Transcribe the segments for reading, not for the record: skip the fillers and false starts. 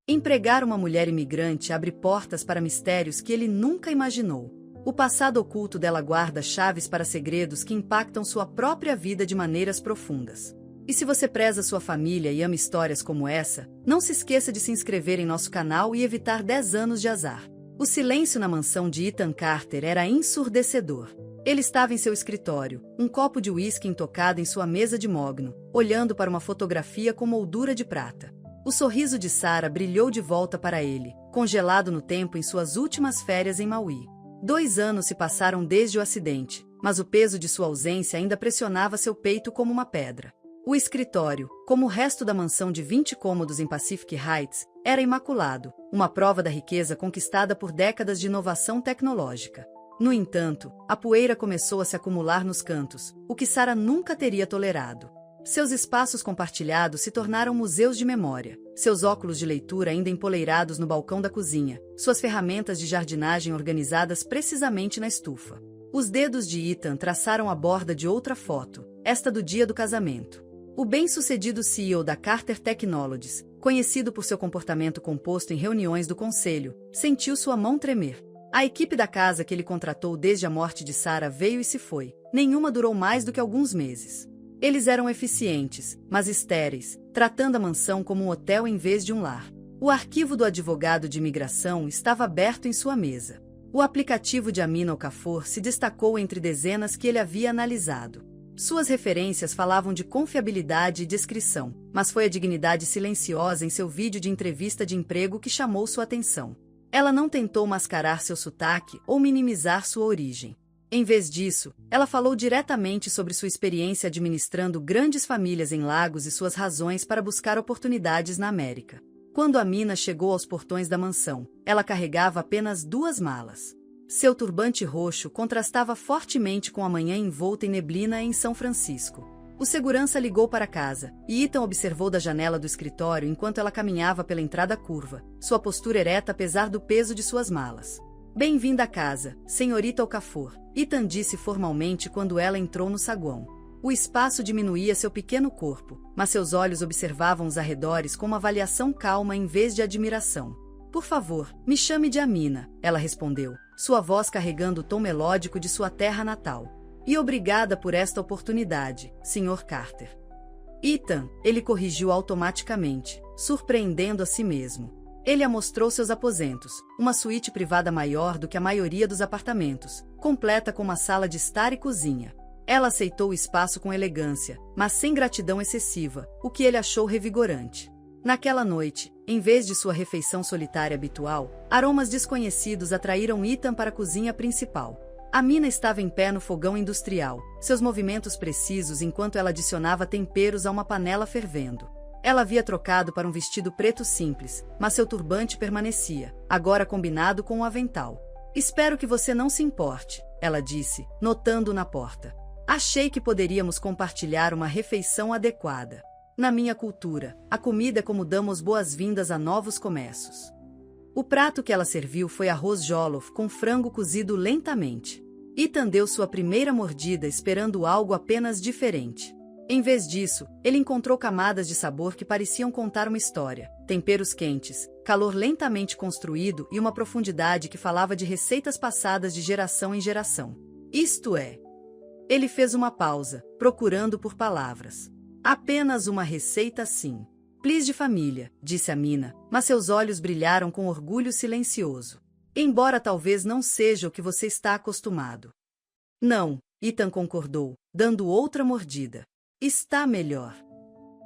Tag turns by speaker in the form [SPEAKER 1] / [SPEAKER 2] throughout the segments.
[SPEAKER 1] Empregar uma mulher imigrante abre portas para mistérios que ele nunca imaginou. O passado oculto dela guarda chaves para segredos que impactam sua própria vida de maneiras profundas. E se você preza sua família e ama histórias como essa, não se esqueça de se inscrever em nosso canal e evitar 10 anos de azar. O silêncio na mansão de Ethan Carter era ensurdecedor. Ele estava em seu escritório, um copo de uísque intocado em sua mesa de mogno, olhando para uma fotografia com moldura de prata. O sorriso de Sarah brilhou de volta para ele, congelado no tempo em suas últimas férias em Maui. 2 anos se passaram desde o acidente, mas o peso de sua ausência ainda pressionava seu peito como uma pedra. O escritório, como o resto da mansão de 20 cômodos em Pacific Heights, era imaculado, uma prova da riqueza conquistada por décadas de inovação tecnológica. No entanto, a poeira começou a se acumular nos cantos, o que Sarah nunca teria tolerado. Seus espaços compartilhados se tornaram museus de memória, seus óculos de leitura ainda empoleirados no balcão da cozinha, suas ferramentas de jardinagem organizadas precisamente na estufa. Os dedos de Ethan traçaram a borda de outra foto, esta do dia do casamento. O bem-sucedido CEO da Carter Technologies, conhecido por seu comportamento composto em reuniões do conselho, sentiu sua mão tremer. A equipe da casa que ele contratou desde a morte de Sarah veio e se foi. Nenhuma durou mais do que alguns meses. Eles eram eficientes, mas estéreis, tratando a mansão como um hotel em vez de um lar. O arquivo do advogado de imigração estava aberto em sua mesa. O aplicativo de Amina Okafor se destacou entre dezenas que ele havia analisado. Suas referências falavam de confiabilidade e discrição, mas foi a dignidade silenciosa em seu vídeo de entrevista de emprego que chamou sua atenção. Ela não tentou mascarar seu sotaque ou minimizar sua origem. Em vez disso, ela falou diretamente sobre sua experiência administrando grandes famílias em Lagos e suas razões para buscar oportunidades na América. Quando Amina chegou aos portões da mansão, ela carregava apenas 2 malas. Seu turbante roxo contrastava fortemente com a manhã envolta em neblina em São Francisco. O segurança ligou para casa, e Ethan observou da janela do escritório enquanto ela caminhava pela entrada curva, sua postura ereta apesar do peso de suas malas. "Bem-vinda à casa, senhorita Okafor", Ethan disse formalmente quando ela entrou no saguão. O espaço diminuía seu pequeno corpo, mas seus olhos observavam os arredores com uma avaliação calma em vez de admiração. "Por favor, me chame de Amina", ela respondeu, sua voz carregando o tom melódico de sua terra natal. "E obrigada por esta oportunidade, Sr. Carter." "Ethan", ele corrigiu automaticamente, surpreendendo a si mesmo. Ele a mostrou seus aposentos, uma suíte privada maior do que a maioria dos apartamentos, completa com uma sala de estar e cozinha. Ela aceitou o espaço com elegância, mas sem gratidão excessiva, o que ele achou revigorante. Naquela noite, em vez de sua refeição solitária habitual, aromas desconhecidos atraíram Ethan para a cozinha principal. Amina estava em pé no fogão industrial, seus movimentos precisos enquanto ela adicionava temperos a uma panela fervendo. Ela havia trocado para um vestido preto simples, mas seu turbante permanecia, agora combinado com um avental. "Espero que você não se importe", ela disse, notando-o na porta. "Achei que poderíamos compartilhar uma refeição adequada. Na minha cultura, a comida é como damos boas-vindas a novos começos." O prato que ela serviu foi arroz jollof com frango cozido lentamente. Ethan deu sua primeira mordida esperando algo apenas diferente. Em vez disso, ele encontrou camadas de sabor que pareciam contar uma história, temperos quentes, calor lentamente construído e uma profundidade que falava de receitas passadas de geração em geração. Isto é... Ele fez uma pausa, procurando por palavras. "Apenas uma receita assim. Please de família", disse Amina, mas seus olhos brilharam com orgulho silencioso. "Embora talvez não seja o que você está acostumado." "Não", Ethan concordou, dando outra mordida. "Está melhor."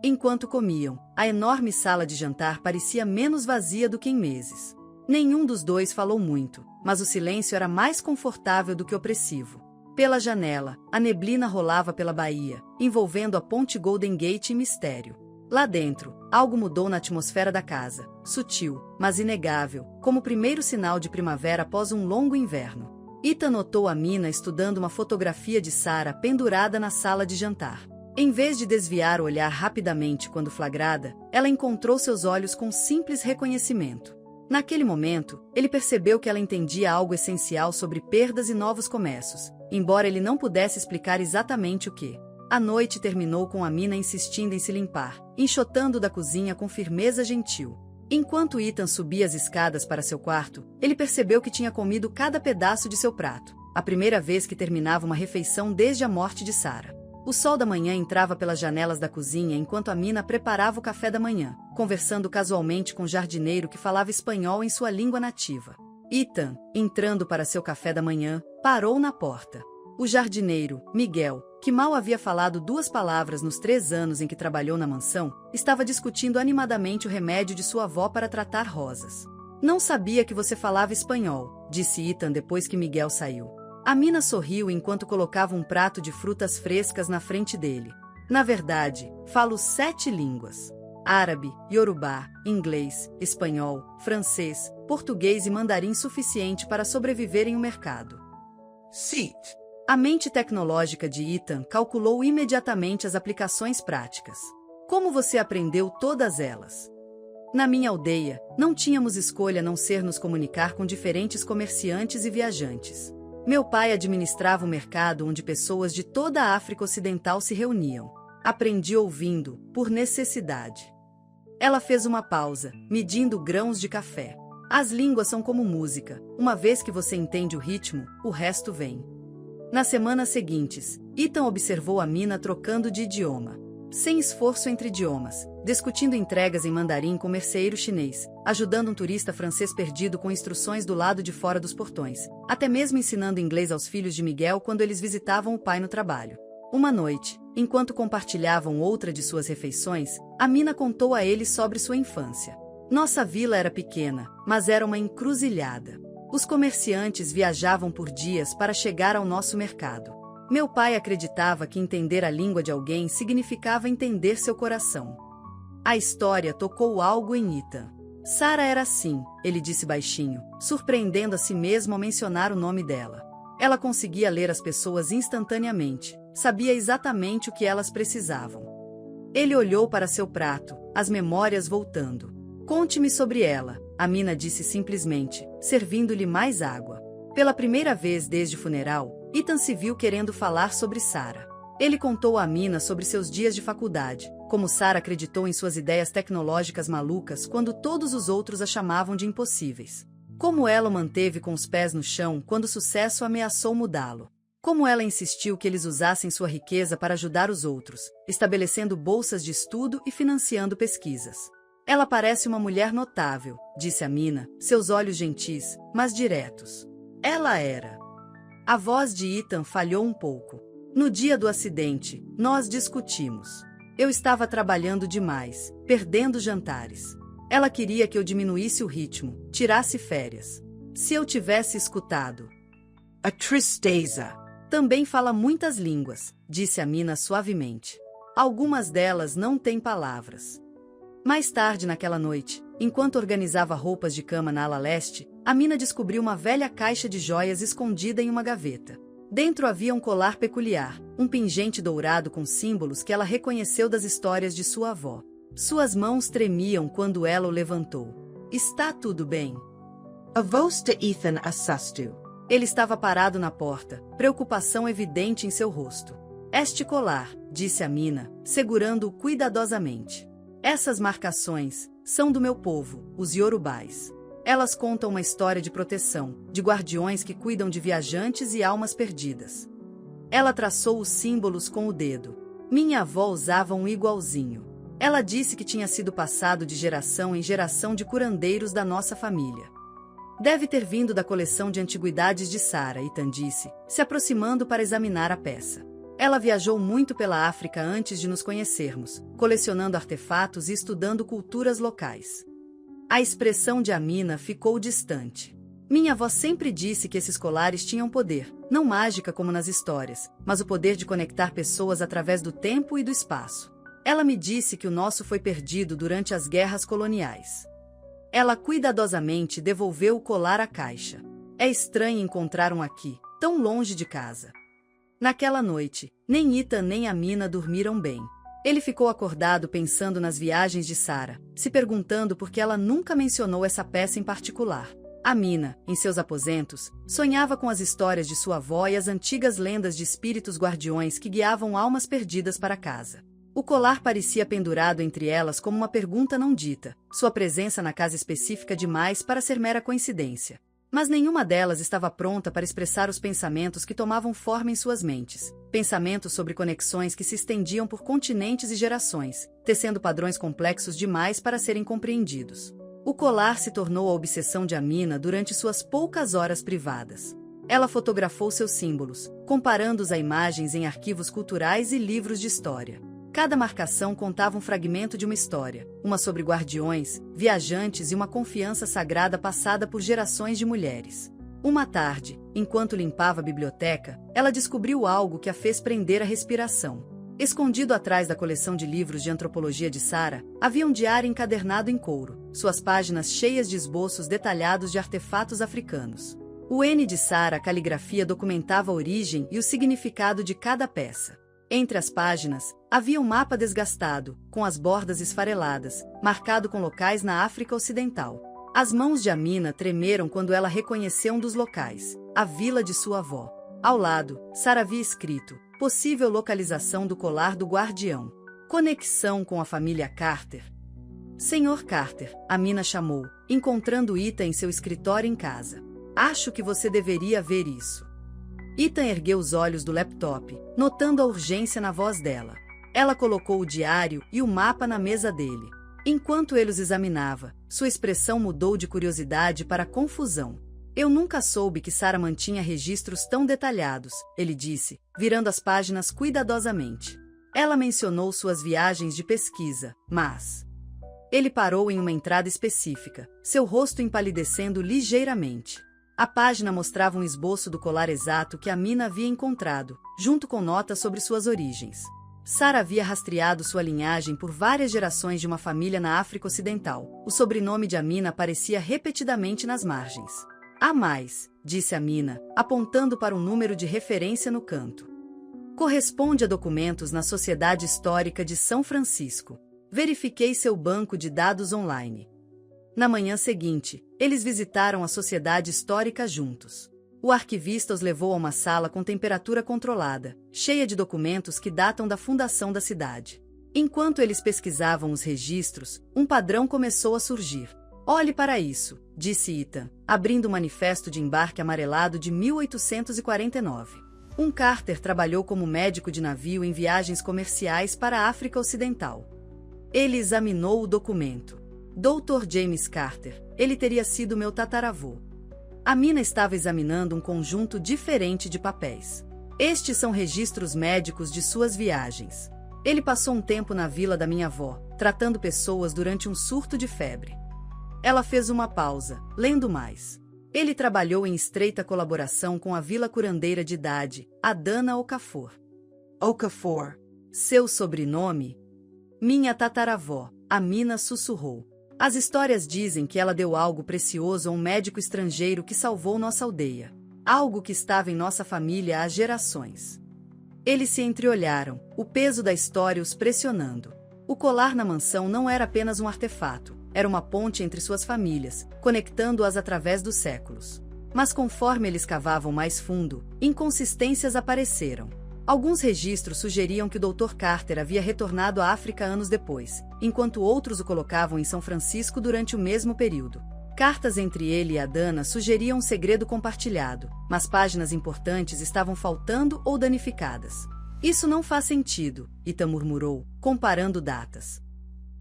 [SPEAKER 1] Enquanto comiam, a enorme sala de jantar parecia menos vazia do que em meses. Nenhum dos dois falou muito, mas o silêncio era mais confortável do que opressivo. Pela janela, a neblina rolava pela baía, envolvendo a ponte Golden Gate em mistério. Lá dentro, algo mudou na atmosfera da casa, sutil, mas inegável, como o primeiro sinal de primavera após um longo inverno. Ethan notou Amina estudando uma fotografia de Sarah pendurada na sala de jantar. Em vez de desviar o olhar rapidamente quando flagrada, ela encontrou seus olhos com simples reconhecimento. Naquele momento, ele percebeu que ela entendia algo essencial sobre perdas e novos começos, embora ele não pudesse explicar exatamente o que. A noite terminou com Amina insistindo em se limpar, enxotando da cozinha com firmeza gentil. Enquanto Ethan subia as escadas para seu quarto, ele percebeu que tinha comido cada pedaço de seu prato, a primeira vez que terminava uma refeição desde a morte de Sarah. O sol da manhã entrava pelas janelas da cozinha enquanto Amina preparava o café da manhã, conversando casualmente com o jardineiro que falava espanhol em sua língua nativa. Ethan, entrando para seu café da manhã, parou na porta. O jardineiro, Miguel, que mal havia falado 2 palavras nos 3 anos em que trabalhou na mansão, estava discutindo animadamente o remédio de sua avó para tratar rosas. Não sabia que você falava espanhol, disse Ethan depois que Miguel saiu. Amina sorriu enquanto colocava um prato de frutas frescas na frente dele. Na verdade, falo 7 línguas. Árabe, iorubá, inglês, espanhol, francês, português e mandarim suficiente para sobreviver em um mercado.
[SPEAKER 2] Seat.
[SPEAKER 1] A mente tecnológica de Ethan calculou imediatamente as aplicações práticas. Como você aprendeu todas elas? Na minha aldeia, não tínhamos escolha a não ser nos comunicar com diferentes comerciantes e viajantes. Meu pai administrava um mercado onde pessoas de toda a África Ocidental se reuniam. Aprendi ouvindo, por necessidade. Ela fez uma pausa, medindo grãos de café. As línguas são como música. Uma vez que você entende o ritmo, o resto vem. Nas semanas seguintes, Ethan observou Amina trocando de idioma. Sem esforço entre idiomas, discutindo entregas em mandarim com merceeiro chinês, ajudando um turista francês perdido com instruções do lado de fora dos portões, até mesmo ensinando inglês aos filhos de Miguel quando eles visitavam o pai no trabalho. Uma noite, enquanto compartilhavam outra de suas refeições, Amina contou a ele sobre sua infância. Nossa vila era pequena, mas era uma encruzilhada. Os comerciantes viajavam por dias para chegar ao nosso mercado. Meu pai acreditava que entender a língua de alguém significava entender seu coração. A história tocou algo em Ethan. Sarah era assim, ele disse baixinho, surpreendendo a si mesmo ao mencionar o nome dela. Ela conseguia ler as pessoas instantaneamente, sabia exatamente o que elas precisavam. Ele olhou para seu prato, as memórias voltando. Conte-me sobre ela, Amina disse simplesmente, servindo-lhe mais água. Pela primeira vez desde o funeral, Ethan se viu querendo falar sobre Sarah. Ele contou a Amina sobre seus dias de faculdade, como Sarah acreditou em suas ideias tecnológicas malucas quando todos os outros a chamavam de impossíveis. Como ela o manteve com os pés no chão quando o sucesso ameaçou mudá-lo. Como ela insistiu que eles usassem sua riqueza para ajudar os outros, estabelecendo bolsas de estudo e financiando pesquisas. Ela parece uma mulher notável, disse Amina, seus olhos gentis, mas diretos. Ela era. A voz de Ethan falhou um pouco. No dia do acidente, nós discutimos. Eu estava trabalhando demais, perdendo jantares. Ela queria que eu diminuísse o ritmo, tirasse férias. Se eu tivesse escutado.
[SPEAKER 2] A tristeza.
[SPEAKER 1] Também fala muitas línguas, disse Amina suavemente. Algumas delas não têm palavras. Mais tarde naquela noite, enquanto organizava roupas de cama na ala leste, Amina descobriu uma velha caixa de joias escondida em uma gaveta. Dentro havia um colar peculiar, um pingente dourado com símbolos que ela reconheceu das histórias de sua avó. Suas mãos tremiam quando ela o levantou. Está tudo bem?
[SPEAKER 2] A voz de Ethan assustou.
[SPEAKER 1] Ele estava parado na porta, preocupação evidente em seu rosto. Este colar, disse Amina, segurando-o cuidadosamente. Essas marcações são do meu povo, os iorubais. Elas contam uma história de proteção, de guardiões que cuidam de viajantes e almas perdidas. Ela traçou os símbolos com o dedo. Minha avó usava um igualzinho. Ela disse que tinha sido passado de geração em geração de curandeiros da nossa família. Deve ter vindo da coleção de antiguidades de Sarah, Ethan disse, se aproximando para examinar a peça. Ela viajou muito pela África antes de nos conhecermos, colecionando artefatos e estudando culturas locais. A expressão de Amina ficou distante. Minha avó sempre disse que esses colares tinham poder, não mágica como nas histórias, mas o poder de conectar pessoas através do tempo e do espaço. Ela me disse que o nosso foi perdido durante as guerras coloniais. Ela cuidadosamente devolveu o colar à caixa. É estranho encontrar um aqui, tão longe de casa. Naquela noite, nem Ethan nem Amina dormiram bem. Ele ficou acordado pensando nas viagens de Sarah, se perguntando por que ela nunca mencionou essa peça em particular. Amina, em seus aposentos, sonhava com as histórias de sua avó e as antigas lendas de espíritos guardiões que guiavam almas perdidas para casa. O colar parecia pendurado entre elas como uma pergunta não dita, sua presença na casa específica demais para ser mera coincidência. Mas nenhuma delas estava pronta para expressar os pensamentos que tomavam forma em suas mentes. Pensamentos sobre conexões que se estendiam por continentes e gerações, tecendo padrões complexos demais para serem compreendidos. O colar se tornou a obsessão de Amina durante suas poucas horas privadas. Ela fotografou seus símbolos, comparando-os a imagens em arquivos culturais e livros de história. Cada marcação contava um fragmento de uma história, uma sobre guardiões, viajantes e uma confiança sagrada passada por gerações de mulheres. Uma tarde, enquanto limpava a biblioteca, ela descobriu algo que a fez prender a respiração. Escondido atrás da coleção de livros de antropologia de Sarah, havia um diário encadernado em couro, suas páginas cheias de esboços detalhados de artefatos africanos. O N de Sarah, a caligrafia documentava a origem e o significado de cada peça. Entre as páginas, havia um mapa desgastado, com as bordas esfareladas, marcado com locais na África Ocidental. As mãos de Amina tremeram quando ela reconheceu um dos locais, a vila de sua avó. Ao lado, Sarah havia escrito: possível localização do colar do guardião. Conexão com a família Carter. Senhor Carter, Amina chamou, encontrando Ethan em seu escritório em casa. Acho que você deveria ver isso. Ethan ergueu os olhos do laptop, notando a urgência na voz dela. Ela colocou o diário e o mapa na mesa dele. Enquanto ele os examinava, sua expressão mudou de curiosidade para confusão. Eu nunca soube que Sarah mantinha registros tão detalhados, ele disse, virando as páginas cuidadosamente. Ela mencionou suas viagens de pesquisa, mas... Ele parou em uma entrada específica, seu rosto empalidecendo ligeiramente. A página mostrava um esboço do colar exato que Amina havia encontrado, junto com notas sobre suas origens. Sarah havia rastreado sua linhagem por várias gerações de uma família na África Ocidental. O sobrenome de Amina aparecia repetidamente nas margens. Há mais, disse Amina, apontando para um número de referência no canto. Corresponde a documentos na Sociedade Histórica de São Francisco. Verifiquei seu banco de dados online. Na manhã seguinte, eles visitaram a Sociedade Histórica juntos. O arquivista os levou a uma sala com temperatura controlada, cheia de documentos que datam da fundação da cidade. Enquanto eles pesquisavam os registros, um padrão começou a surgir. Olhe para isso, disse Ethan, abrindo o manifesto de embarque amarelado de 1849. Um Carter trabalhou como médico de navio em viagens comerciais para a África Ocidental. Ele examinou o documento. Dr. James Carter, ele teria sido meu tataravô. Amina estava examinando um conjunto diferente de papéis. Estes são registros médicos de suas viagens. Ele passou um tempo na vila da minha avó, tratando pessoas durante um surto de febre. Ela fez uma pausa, lendo mais. Ele trabalhou em estreita colaboração com a vila curandeira de idade, Adana Okafor.
[SPEAKER 2] Okafor.
[SPEAKER 1] Seu sobrenome? Minha tataravó, Amina sussurrou. As histórias dizem que ela deu algo precioso a um médico estrangeiro que salvou nossa aldeia. Algo que estava em nossa família há gerações. Eles se entreolharam, o peso da história os pressionando. O colar na mansão não era apenas um artefato, era uma ponte entre suas famílias, conectando-as através dos séculos. Mas conforme eles cavavam mais fundo, inconsistências apareceram. Alguns registros sugeriam que o Dr. Carter havia retornado à África anos depois, enquanto outros o colocavam em São Francisco durante o mesmo período. Cartas entre ele e Adana sugeriam um segredo compartilhado, mas páginas importantes estavam faltando ou danificadas. Isso não faz sentido, Ethan murmurou, comparando datas.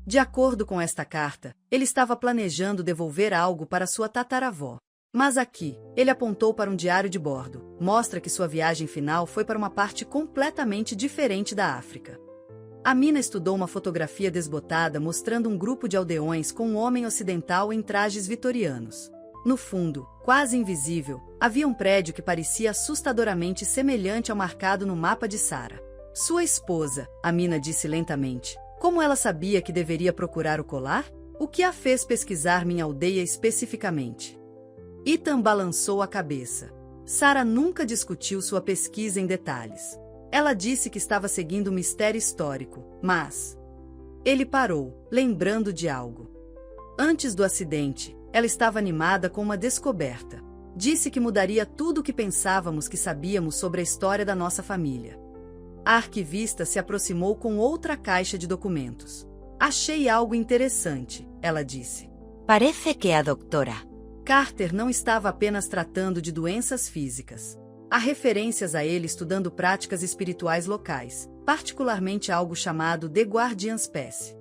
[SPEAKER 1] De acordo com esta carta, ele estava planejando devolver algo para sua tataravó. Mas aqui, ele apontou para um diário de bordo, mostra que sua viagem final foi para uma parte completamente diferente da África. Amina estudou uma fotografia desbotada mostrando um grupo de aldeões com um homem ocidental em trajes vitorianos. No fundo, quase invisível, havia um prédio que parecia assustadoramente semelhante ao marcado no mapa de Sarah. Sua esposa, Amina disse lentamente. Como ela sabia que deveria procurar o colar? O que a fez pesquisar minha aldeia especificamente? Ethan balançou a cabeça. Sarah nunca discutiu sua pesquisa em detalhes. Ela disse que estava seguindo um mistério histórico, mas... Ele parou, lembrando de algo. Antes do acidente, ela estava animada com uma descoberta. Disse que mudaria tudo o que pensávamos que sabíamos sobre a história da nossa família. A arquivista se aproximou com outra caixa de documentos. Achei algo interessante, ela disse.
[SPEAKER 3] Parece que a doutora...
[SPEAKER 1] Carter não estava apenas tratando de doenças físicas. Há referências a ele estudando práticas espirituais locais, particularmente algo chamado The Guardian's Pass.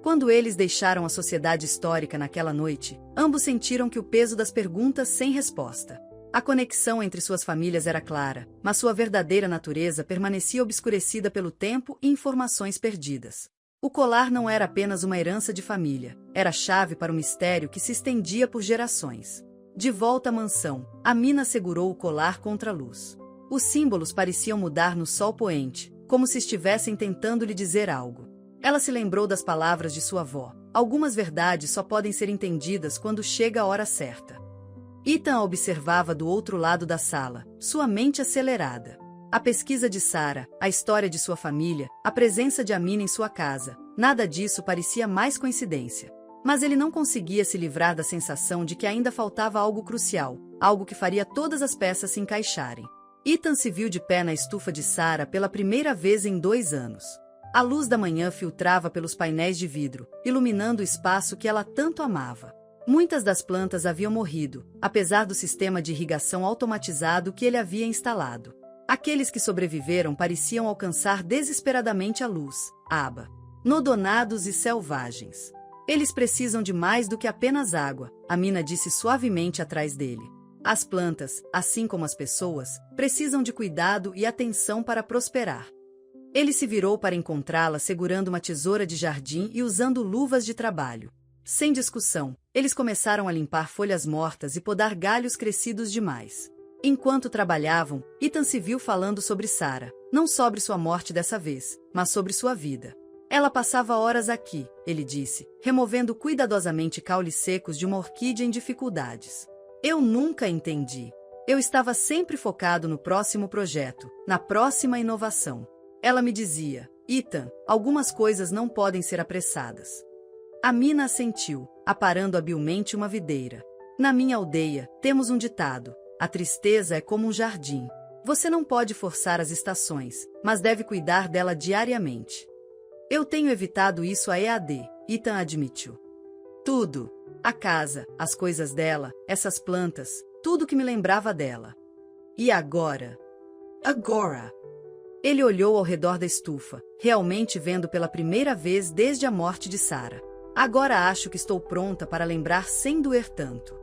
[SPEAKER 1] Quando eles deixaram a sociedade histórica naquela noite, ambos sentiram que o peso das perguntas sem resposta. A conexão entre suas famílias era clara, mas sua verdadeira natureza permanecia obscurecida pelo tempo e informações perdidas. O colar não era apenas uma herança de família, era a chave para um mistério que se estendia por gerações. De volta à mansão, Amina segurou o colar contra a luz. Os símbolos pareciam mudar no sol poente, como se estivessem tentando lhe dizer algo. Ela se lembrou das palavras de sua avó. Algumas verdades só podem ser entendidas quando chega a hora certa. Ethan a observava do outro lado da sala, sua mente acelerada. A pesquisa de Sarah, a história de sua família, a presença de Amina em sua casa, nada disso parecia mais coincidência. Mas ele não conseguia se livrar da sensação de que ainda faltava algo crucial, algo que faria todas as peças se encaixarem. Ethan se viu de pé na estufa de Sarah pela primeira vez em 2 anos. A luz da manhã filtrava pelos painéis de vidro, iluminando o espaço que ela tanto amava. Muitas das plantas haviam morrido, apesar do sistema de irrigação automatizado que ele havia instalado. Aqueles que sobreviveram pareciam alcançar desesperadamente a luz, aba. Nodonados e selvagens. Eles precisam de mais do que apenas água, Amina disse suavemente atrás dele. As plantas, assim como as pessoas, precisam de cuidado e atenção para prosperar. Ele se virou para encontrá-la segurando uma tesoura de jardim e usando luvas de trabalho. Sem discussão, eles começaram a limpar folhas mortas e podar galhos crescidos demais. Enquanto trabalhavam, Ethan se viu falando sobre Sarah, não sobre sua morte dessa vez, mas sobre sua vida. Ela passava horas aqui, ele disse, removendo cuidadosamente caules secos de uma orquídea em dificuldades. Eu nunca entendi. Eu estava sempre focado no próximo projeto, na próxima inovação. Ela me dizia, Ethan, algumas coisas não podem ser apressadas. Amina assentiu, aparando habilmente uma videira. Na minha aldeia, temos um ditado: a tristeza é como um jardim. Você não pode forçar as estações, mas deve cuidar dela diariamente. Eu tenho evitado isso a EAD, Ethan admitiu. Tudo. A casa, as coisas dela, essas plantas, tudo que me lembrava dela. E agora?
[SPEAKER 2] Agora.
[SPEAKER 1] Ele olhou ao redor da estufa, realmente vendo pela primeira vez desde a morte de Sarah. Agora acho que estou pronta para lembrar sem doer tanto.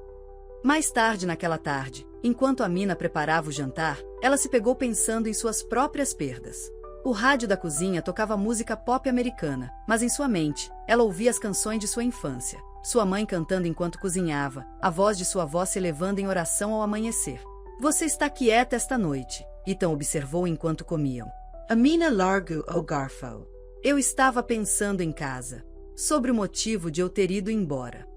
[SPEAKER 1] Mais tarde naquela tarde, enquanto Amina preparava o jantar, ela se pegou pensando em suas próprias perdas. O rádio da cozinha tocava música pop americana, mas em sua mente, ela ouvia as canções de sua infância. Sua mãe cantando enquanto cozinhava, a voz de sua avó se elevando em oração ao amanhecer. Você está quieta esta noite, Ethan observou enquanto comiam.
[SPEAKER 2] Amina largo o garfo.
[SPEAKER 1] Eu estava pensando em casa, sobre o motivo de eu ter ido embora.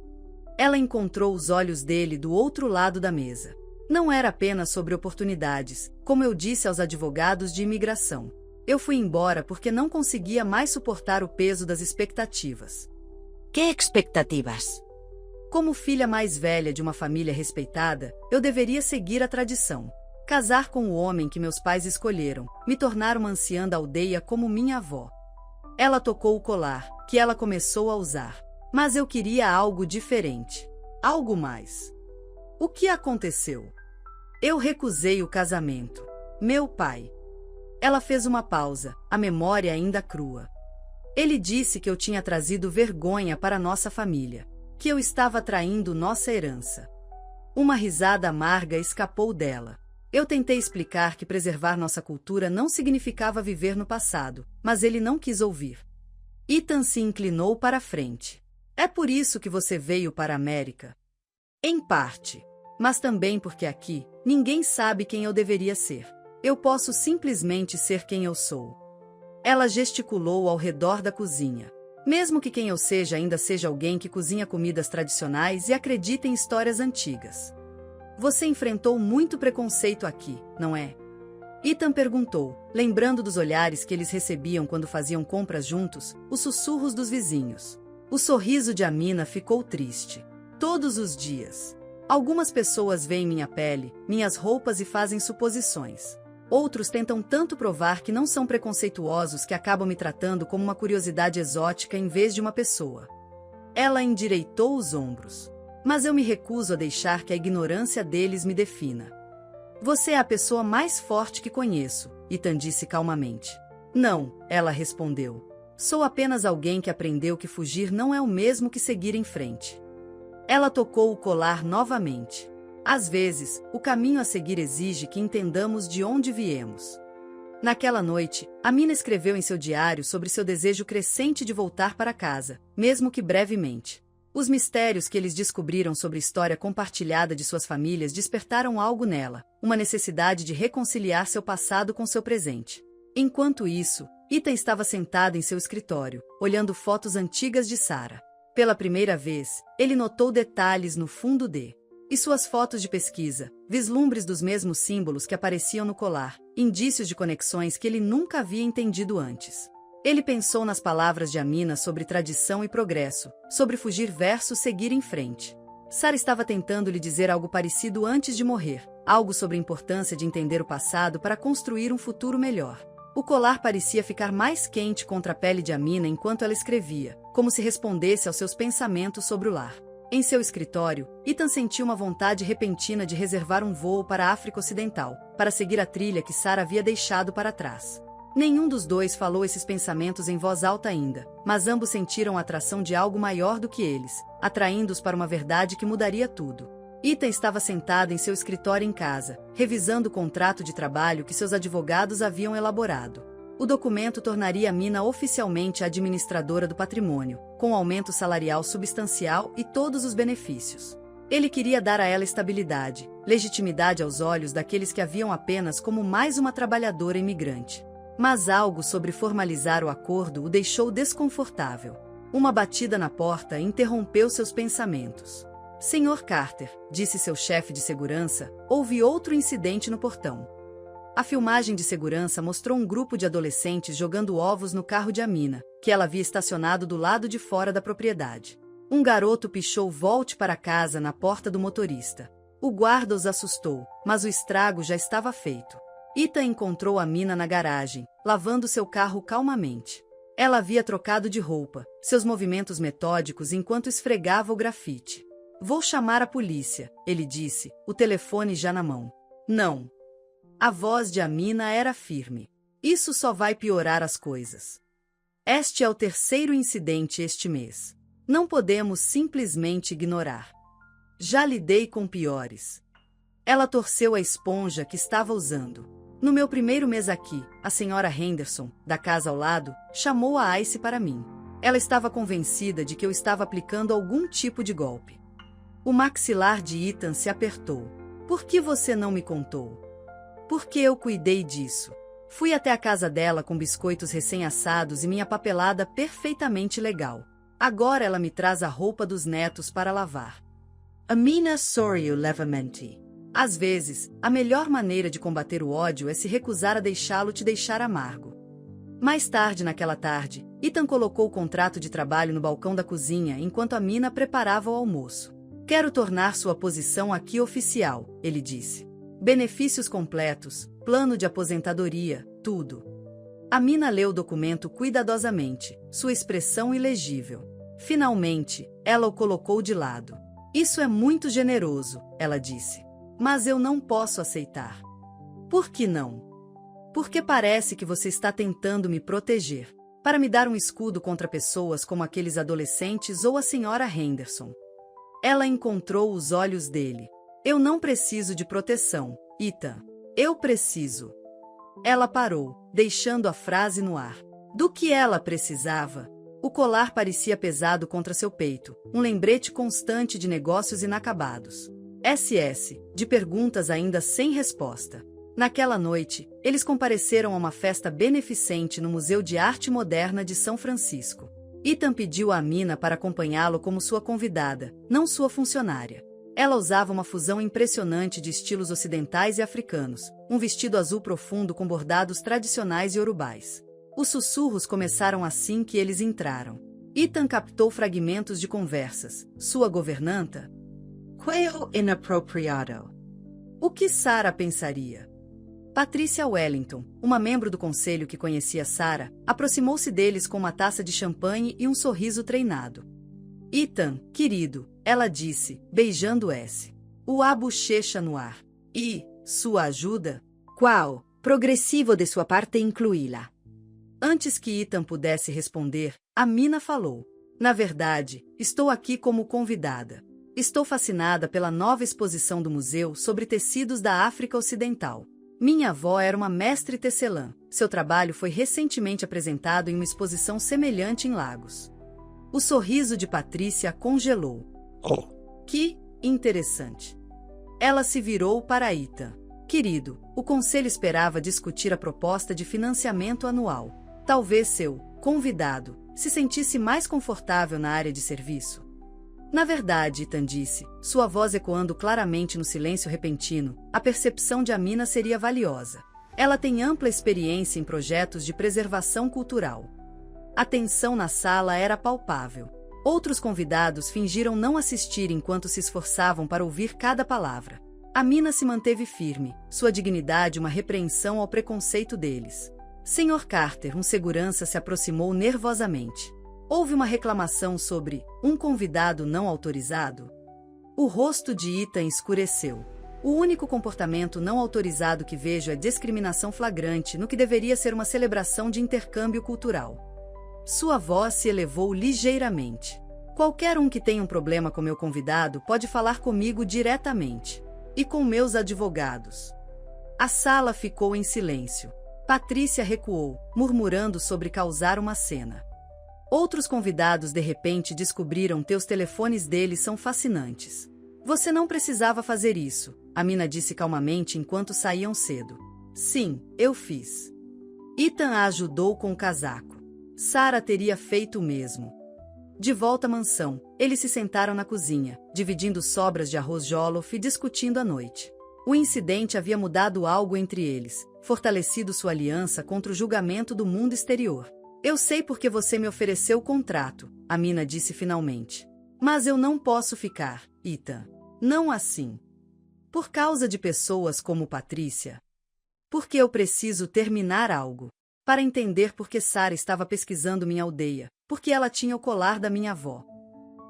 [SPEAKER 1] Ela encontrou os olhos dele do outro lado da mesa. Não era apenas sobre oportunidades, como eu disse aos advogados de imigração. Eu fui embora porque não conseguia mais suportar o peso das expectativas.
[SPEAKER 3] Que expectativas?
[SPEAKER 1] Como filha mais velha de uma família respeitada, eu deveria seguir a tradição. Casar com o homem que meus pais escolheram, me tornar uma anciã da aldeia como minha avó. Ela tocou o colar, que ela começou a usar. Mas eu queria algo diferente. Algo mais. O que aconteceu? Eu recusei o casamento. Meu pai. Ela fez uma pausa, a memória ainda crua. Ele disse que eu tinha trazido vergonha para nossa família, que eu estava traindo nossa herança. Uma risada amarga escapou dela. Eu tentei explicar que preservar nossa cultura não significava viver no passado, mas ele não quis ouvir. Ethan se inclinou para a frente. É por isso que você veio para a América? Em parte. Mas também porque aqui, ninguém sabe quem eu deveria ser. Eu posso simplesmente ser quem eu sou. Ela gesticulou ao redor da cozinha. Mesmo que quem eu seja ainda seja alguém que cozinha comidas tradicionais e acredita em histórias antigas. Você enfrentou muito preconceito aqui, não é? Ethan perguntou, lembrando dos olhares que eles recebiam quando faziam compras juntos, os sussurros dos vizinhos. O sorriso de Amina ficou triste. Todos os dias. Algumas pessoas veem minha pele, minhas roupas e fazem suposições. Outros tentam tanto provar que não são preconceituosos que acabam me tratando como uma curiosidade exótica em vez de uma pessoa. Ela endireitou os ombros. Mas eu me recuso a deixar que a ignorância deles me defina. Você é a pessoa mais forte que conheço, Ethan disse calmamente. Não, ela respondeu. Sou apenas alguém que aprendeu que fugir não é o mesmo que seguir em frente. Ela tocou o colar novamente. Às vezes, o caminho a seguir exige que entendamos de onde viemos. Naquela noite, Amina escreveu em seu diário sobre seu desejo crescente de voltar para casa, mesmo que brevemente. Os mistérios que eles descobriram sobre a história compartilhada de suas famílias despertaram algo nela, uma necessidade de reconciliar seu passado com seu presente. Enquanto isso, Ethan estava sentada em seu escritório, olhando fotos antigas de Sarah. Pela primeira vez, ele notou detalhes no fundo e suas fotos de pesquisa, vislumbres dos mesmos símbolos que apareciam no colar, indícios de conexões que ele nunca havia entendido antes. Ele pensou nas palavras de Amina sobre tradição e progresso, sobre fugir versus seguir em frente. Sarah estava tentando lhe dizer algo parecido antes de morrer, algo sobre a importância de entender o passado para construir um futuro melhor. O colar parecia ficar mais quente contra a pele de Amina enquanto ela escrevia, como se respondesse aos seus pensamentos sobre o lar. Em seu escritório, Ethan sentiu uma vontade repentina de reservar um voo para a África Ocidental, para seguir a trilha que Sarah havia deixado para trás. Nenhum dos dois falou esses pensamentos em voz alta ainda, mas ambos sentiram a atração de algo maior do que eles, atraindo-os para uma verdade que mudaria tudo. Ethan estava sentado em seu escritório em casa, revisando o contrato de trabalho que seus advogados haviam elaborado. O documento tornaria Amina oficialmente a administradora do patrimônio, com um aumento salarial substancial e todos os benefícios. Ele queria dar a ela estabilidade, legitimidade aos olhos daqueles que a viam apenas como mais uma trabalhadora imigrante. Mas algo sobre formalizar o acordo o deixou desconfortável. Uma batida na porta interrompeu seus pensamentos. Sr. Carter, disse seu chefe de segurança, houve outro incidente no portão. A filmagem de segurança mostrou um grupo de adolescentes jogando ovos no carro de Amina, que ela havia estacionado do lado de fora da propriedade. Um garoto pichou "Volte para casa" na porta do motorista. O guarda os assustou, mas o estrago já estava feito. Ethan encontrou Amina na garagem, lavando seu carro calmamente. Ela havia trocado de roupa, seus movimentos metódicos enquanto esfregava o grafite. Vou chamar a polícia, ele disse, o telefone já na mão. Não. A voz de Amina era firme. Isso só vai piorar as coisas. Este é o terceiro incidente este mês. Não podemos simplesmente ignorar. Já lidei com piores. Ela torceu a esponja que estava usando. No meu primeiro mês aqui, a senhora Henderson, da casa ao lado, chamou a Ice para mim. Ela estava convencida de que eu estava aplicando algum tipo de golpe. O maxilar de Ethan se apertou. Por que você não me contou? Porque eu cuidei disso. Fui até a casa dela com biscoitos recém-assados e minha papelada perfeitamente legal. Agora ela me traz a roupa dos netos para lavar.
[SPEAKER 2] Amina sorriu levemente.
[SPEAKER 1] Às vezes, a melhor maneira de combater o ódio é se recusar a deixá-lo te deixar amargo. Mais tarde naquela tarde, Ethan colocou o contrato de trabalho no balcão da cozinha enquanto Amina preparava o almoço. Quero tornar sua posição aqui oficial, ele disse. Benefícios completos, plano de aposentadoria, tudo. Amina leu o documento cuidadosamente, sua expressão ilegível. Finalmente, ela o colocou de lado. Isso é muito generoso, ela disse. Mas eu não posso aceitar. Por que não? Porque parece que você está tentando me proteger, para me dar um escudo contra pessoas como aqueles adolescentes ou a senhora Henderson. Ela encontrou os olhos dele. Eu não preciso de proteção, Ethan. Eu preciso. Ela parou, deixando a frase no ar. Do que ela precisava? O colar parecia pesado contra seu peito, um lembrete constante de negócios inacabados. SS, de perguntas ainda sem resposta. Naquela noite, eles compareceram a uma festa beneficente no Museu de Arte Moderna de São Francisco. Ethan pediu a Amina para acompanhá-lo como sua convidada, não sua funcionária. Ela usava uma fusão impressionante de estilos ocidentais e africanos, um vestido azul profundo com bordados tradicionais iorubais. Os sussurros começaram assim que eles entraram. Ethan captou fragmentos de conversas. Sua governanta?
[SPEAKER 2] Quail inapropriado.
[SPEAKER 1] O que Sarah pensaria? Patricia Wellington, uma membro do conselho que conhecia Sarah, aproximou-se deles com uma taça de champanhe e um sorriso treinado. Ethan, querido, ela disse, beijando a bochecha no ar. E, sua ajuda?
[SPEAKER 3] Qual? Progressivo de sua parte incluí-la.
[SPEAKER 1] Antes que Ethan pudesse responder, Amina falou. Na verdade, estou aqui como convidada. Estou fascinada pela nova exposição do museu sobre tecidos da África Ocidental. Minha avó era uma mestre tecelã. Seu trabalho foi recentemente apresentado em uma exposição semelhante em Lagos. O sorriso de Patrícia congelou.
[SPEAKER 4] Oh.
[SPEAKER 1] Que interessante. Ela se virou para Ethan. Querido, o conselho esperava discutir a proposta de financiamento anual. Talvez seu convidado se sentisse mais confortável na área de serviço. Na verdade, Ethan disse, sua voz ecoando claramente no silêncio repentino, a percepção de Amina seria valiosa. Ela tem ampla experiência em projetos de preservação cultural. A tensão na sala era palpável. Outros convidados fingiram não assistir enquanto se esforçavam para ouvir cada palavra. Amina se manteve firme, sua dignidade uma repreensão ao preconceito deles. Sr. Carter, um segurança, se aproximou nervosamente. Houve uma reclamação sobre um convidado não autorizado? O rosto de Ethan escureceu. O único comportamento não autorizado que vejo é discriminação flagrante no que deveria ser uma celebração de intercâmbio cultural. Sua voz se elevou ligeiramente. Qualquer um que tenha um problema com meu convidado pode falar comigo diretamente. E com meus advogados. A sala ficou em silêncio. Patrícia recuou, murmurando sobre causar uma cena. Outros convidados de repente descobriram teus telefones deles são fascinantes. Você não precisava fazer isso, Amina disse calmamente enquanto saíam cedo. Sim, eu fiz. Ethan a ajudou com o casaco. Sarah teria feito o mesmo. De volta à mansão, eles se sentaram na cozinha, dividindo sobras de arroz jollof e discutindo a noite. O incidente havia mudado algo entre eles, fortalecido sua aliança contra o julgamento do mundo exterior. Eu sei porque você me ofereceu o contrato, Amina disse finalmente. Mas eu não posso ficar, Ethan. Não assim. Por causa de pessoas como Patrícia. Porque eu preciso terminar algo. Para entender por que Sarah estava pesquisando minha aldeia, porque ela tinha o colar da minha avó.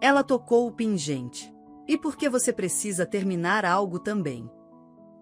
[SPEAKER 1] Ela tocou o pingente. E por que você precisa terminar algo também?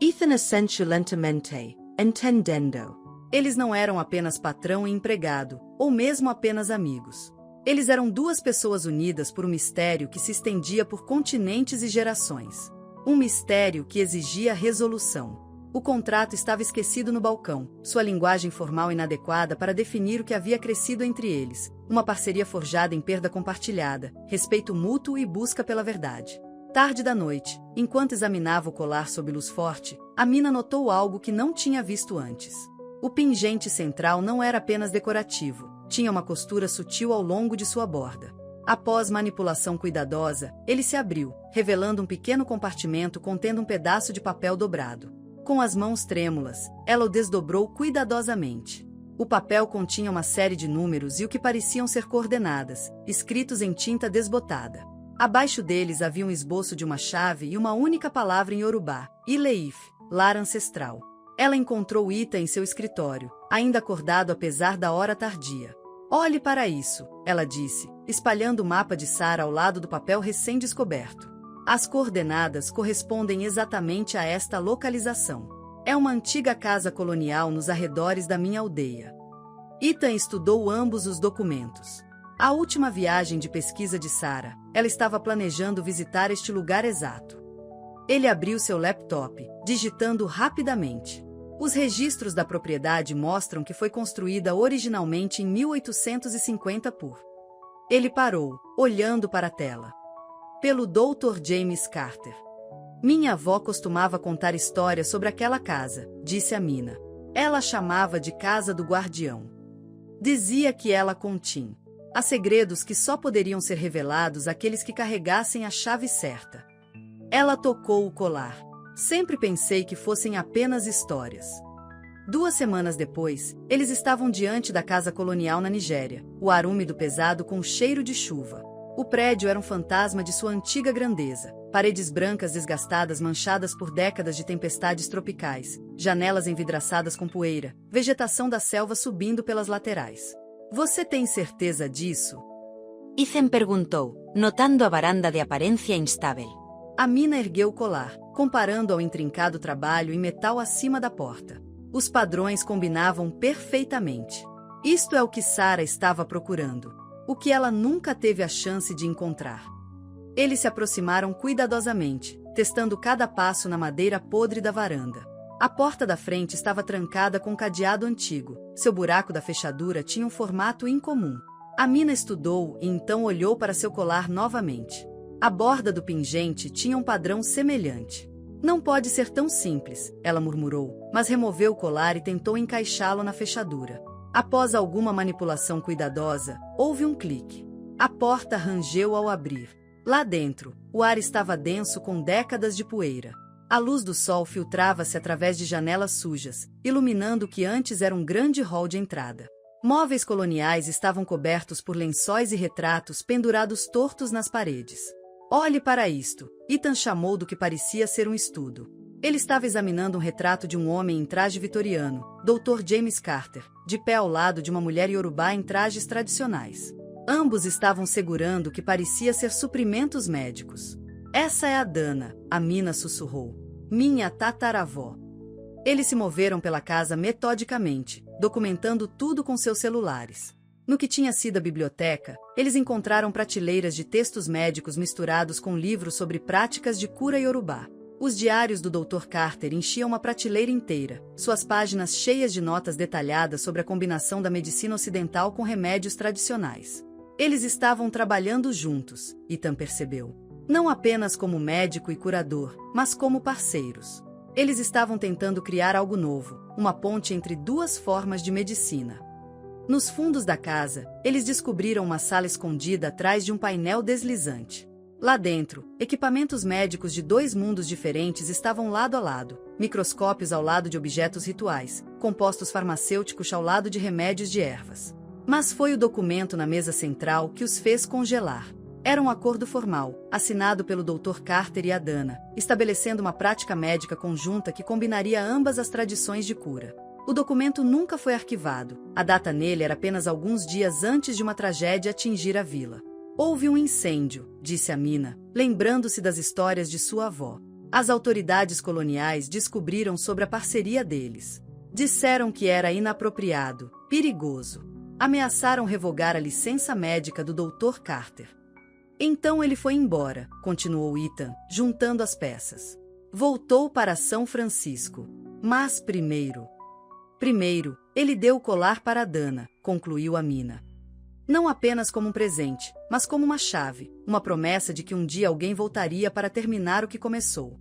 [SPEAKER 2] Ethan assentiu lentamente, entendendo.
[SPEAKER 1] Eles não eram apenas patrão e empregado, ou mesmo apenas amigos. Eles eram duas pessoas unidas por um mistério que se estendia por continentes e gerações. Um mistério que exigia resolução. O contrato estava esquecido no balcão, sua linguagem formal inadequada para definir o que havia crescido entre eles, uma parceria forjada em perda compartilhada, respeito mútuo e busca pela verdade. Tarde da noite, enquanto examinava o colar sob luz forte, Amina notou algo que não tinha visto antes. O pingente central não era apenas decorativo, tinha uma costura sutil ao longo de sua borda. Após manipulação cuidadosa, ele se abriu, revelando um pequeno compartimento contendo um pedaço de papel dobrado. Com as mãos trêmulas, ela o desdobrou cuidadosamente. O papel continha uma série de números e o que pareciam ser coordenadas, escritos em tinta desbotada. Abaixo deles havia um esboço de uma chave e uma única palavra em Yorubá, Ileif, lar ancestral. Ela encontrou Ethan em seu escritório, ainda acordado apesar da hora tardia. Olhe para isso, ela disse, espalhando o mapa de Sarah ao lado do papel recém-descoberto. As coordenadas correspondem exatamente a esta localização. É uma antiga casa colonial nos arredores da minha aldeia. Ethan estudou ambos os documentos. A última viagem de pesquisa de Sarah, ela estava planejando visitar este lugar exato. Ele abriu seu laptop, digitando rapidamente. Os registros da propriedade mostram que foi construída originalmente em 1850 por... Ele parou, olhando para a tela. Pelo Dr. James Carter. Minha avó costumava contar histórias sobre aquela casa, disse Amina. Ela chamava de Casa do Guardião. Dizia que ela continha há segredos que só poderiam ser revelados àqueles que carregassem a chave certa. Ela tocou o colar. Sempre pensei que fossem apenas histórias. 2 semanas depois, eles estavam diante da casa colonial na Nigéria, o ar úmido pesado com cheiro de chuva. O prédio era um fantasma de sua antiga grandeza, paredes brancas desgastadas manchadas por décadas de tempestades tropicais, janelas envidraçadas com poeira, vegetação da selva subindo pelas laterais. Você tem certeza disso?
[SPEAKER 3] Ethan perguntou, notando a varanda de aparência instável.
[SPEAKER 1] A mina ergueu o colar, comparando ao intrincado trabalho em metal acima da porta. Os padrões combinavam perfeitamente. Isto é o que Sarah estava procurando. O que ela nunca teve a chance de encontrar. Eles se aproximaram cuidadosamente, testando cada passo na madeira podre da varanda. A porta da frente estava trancada com um cadeado antigo. Seu buraco da fechadura tinha um formato incomum. A mina estudou e então olhou para seu colar novamente. A borda do pingente tinha um padrão semelhante. Não pode ser tão simples, ela murmurou, mas removeu o colar e tentou encaixá-lo na fechadura. Após alguma manipulação cuidadosa, houve um clique. A porta rangeu ao abrir. Lá dentro, o ar estava denso com décadas de poeira. A luz do sol filtrava-se através de janelas sujas, iluminando o que antes era um grande hall de entrada. Móveis coloniais estavam cobertos por lençóis e retratos pendurados tortos nas paredes. Olhe para isto, Ethan chamou do que parecia ser um estudo. Ele estava examinando um retrato de um homem em traje vitoriano, Dr. James Carter, de pé ao lado de uma mulher iorubá em trajes tradicionais. Ambos estavam segurando o que parecia ser suprimentos médicos. Essa é a Dana, a mina sussurrou. Minha tataravó. Eles se moveram pela casa metodicamente, documentando tudo com seus celulares. No que tinha sido a biblioteca, eles encontraram prateleiras de textos médicos misturados com livros sobre práticas de cura iorubá. Os diários do Dr. Carter enchiam uma prateleira inteira, suas páginas cheias de notas detalhadas sobre a combinação da medicina ocidental com remédios tradicionais. Eles estavam trabalhando juntos, Ethan percebeu. Não apenas como médico e curador, mas como parceiros. Eles estavam tentando criar algo novo, uma ponte entre duas formas de medicina. Nos fundos da casa, eles descobriram uma sala escondida atrás de um painel deslizante. Lá dentro, equipamentos médicos de dois mundos diferentes estavam lado a lado, microscópios ao lado de objetos rituais, compostos farmacêuticos ao lado de remédios de ervas. Mas foi o documento na mesa central que os fez congelar. Era um acordo formal, assinado pelo Dr. Carter e a Dana, estabelecendo uma prática médica conjunta que combinaria ambas as tradições de cura. O documento nunca foi arquivado, a data nele era apenas alguns dias antes de uma tragédia atingir a vila. Houve um incêndio, disse a mina, lembrando-se das histórias de sua avó. As autoridades coloniais descobriram sobre a parceria deles. Disseram que era inapropriado, perigoso. Ameaçaram revogar a licença médica do Dr. Carter. Então ele foi embora, continuou Ethan, juntando as peças. Voltou para São Francisco. Mas primeiro, ele deu o colar para Dana, concluiu a mina. Não apenas como um presente, mas como uma chave, uma promessa de que um dia alguém voltaria para terminar o que começou.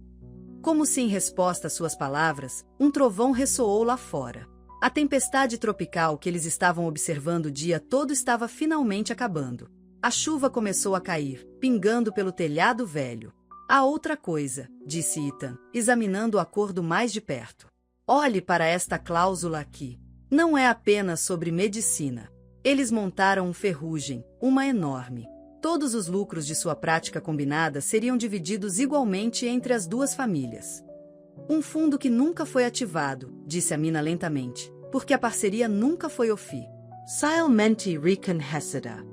[SPEAKER 1] Como se em resposta às suas palavras, um trovão ressoou lá fora. A tempestade tropical que eles estavam observando o dia todo estava finalmente acabando. A chuva começou a cair, pingando pelo telhado velho. Há outra coisa, disse Ethan, examinando o acordo mais de perto. Olhe para esta cláusula aqui. Não é apenas sobre medicina. Eles montaram um ferrugem, uma enorme. Todos os lucros de sua prática combinada seriam divididos igualmente entre as duas famílias. Um fundo que nunca foi ativado, disse a mina lentamente, porque a parceria nunca foi OFI.
[SPEAKER 2] Silmenti Rican Heseda.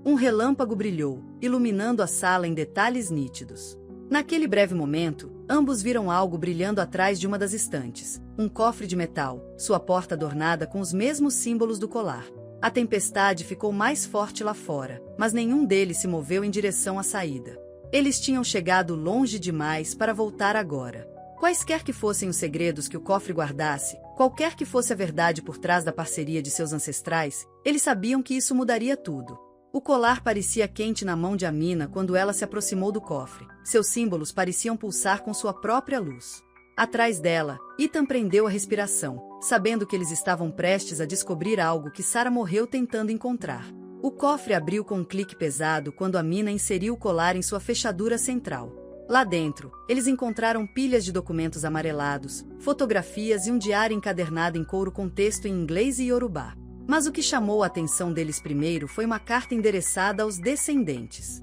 [SPEAKER 1] Um relâmpago brilhou, iluminando a sala em detalhes nítidos. Naquele breve momento, ambos viram algo brilhando atrás de uma das estantes, um cofre de metal, sua porta adornada com os mesmos símbolos do colar. A tempestade ficou mais forte lá fora, mas nenhum deles se moveu em direção à saída. Eles tinham chegado longe demais para voltar agora. Quaisquer que fossem os segredos que o cofre guardasse, qualquer que fosse a verdade por trás da parceria de seus ancestrais, eles sabiam que isso mudaria tudo. O colar parecia quente na mão de Amina quando ela se aproximou do cofre. Seus símbolos pareciam pulsar com sua própria luz. Atrás dela, Ethan prendeu a respiração, sabendo que eles estavam prestes a descobrir algo que Sarah morreu tentando encontrar. O cofre abriu com um clique pesado quando Amina inseriu o colar em sua fechadura central. Lá dentro, eles encontraram pilhas de documentos amarelados, fotografias e um diário encadernado em couro com texto em inglês e iorubá. Mas o que chamou a atenção deles primeiro foi uma carta endereçada aos descendentes.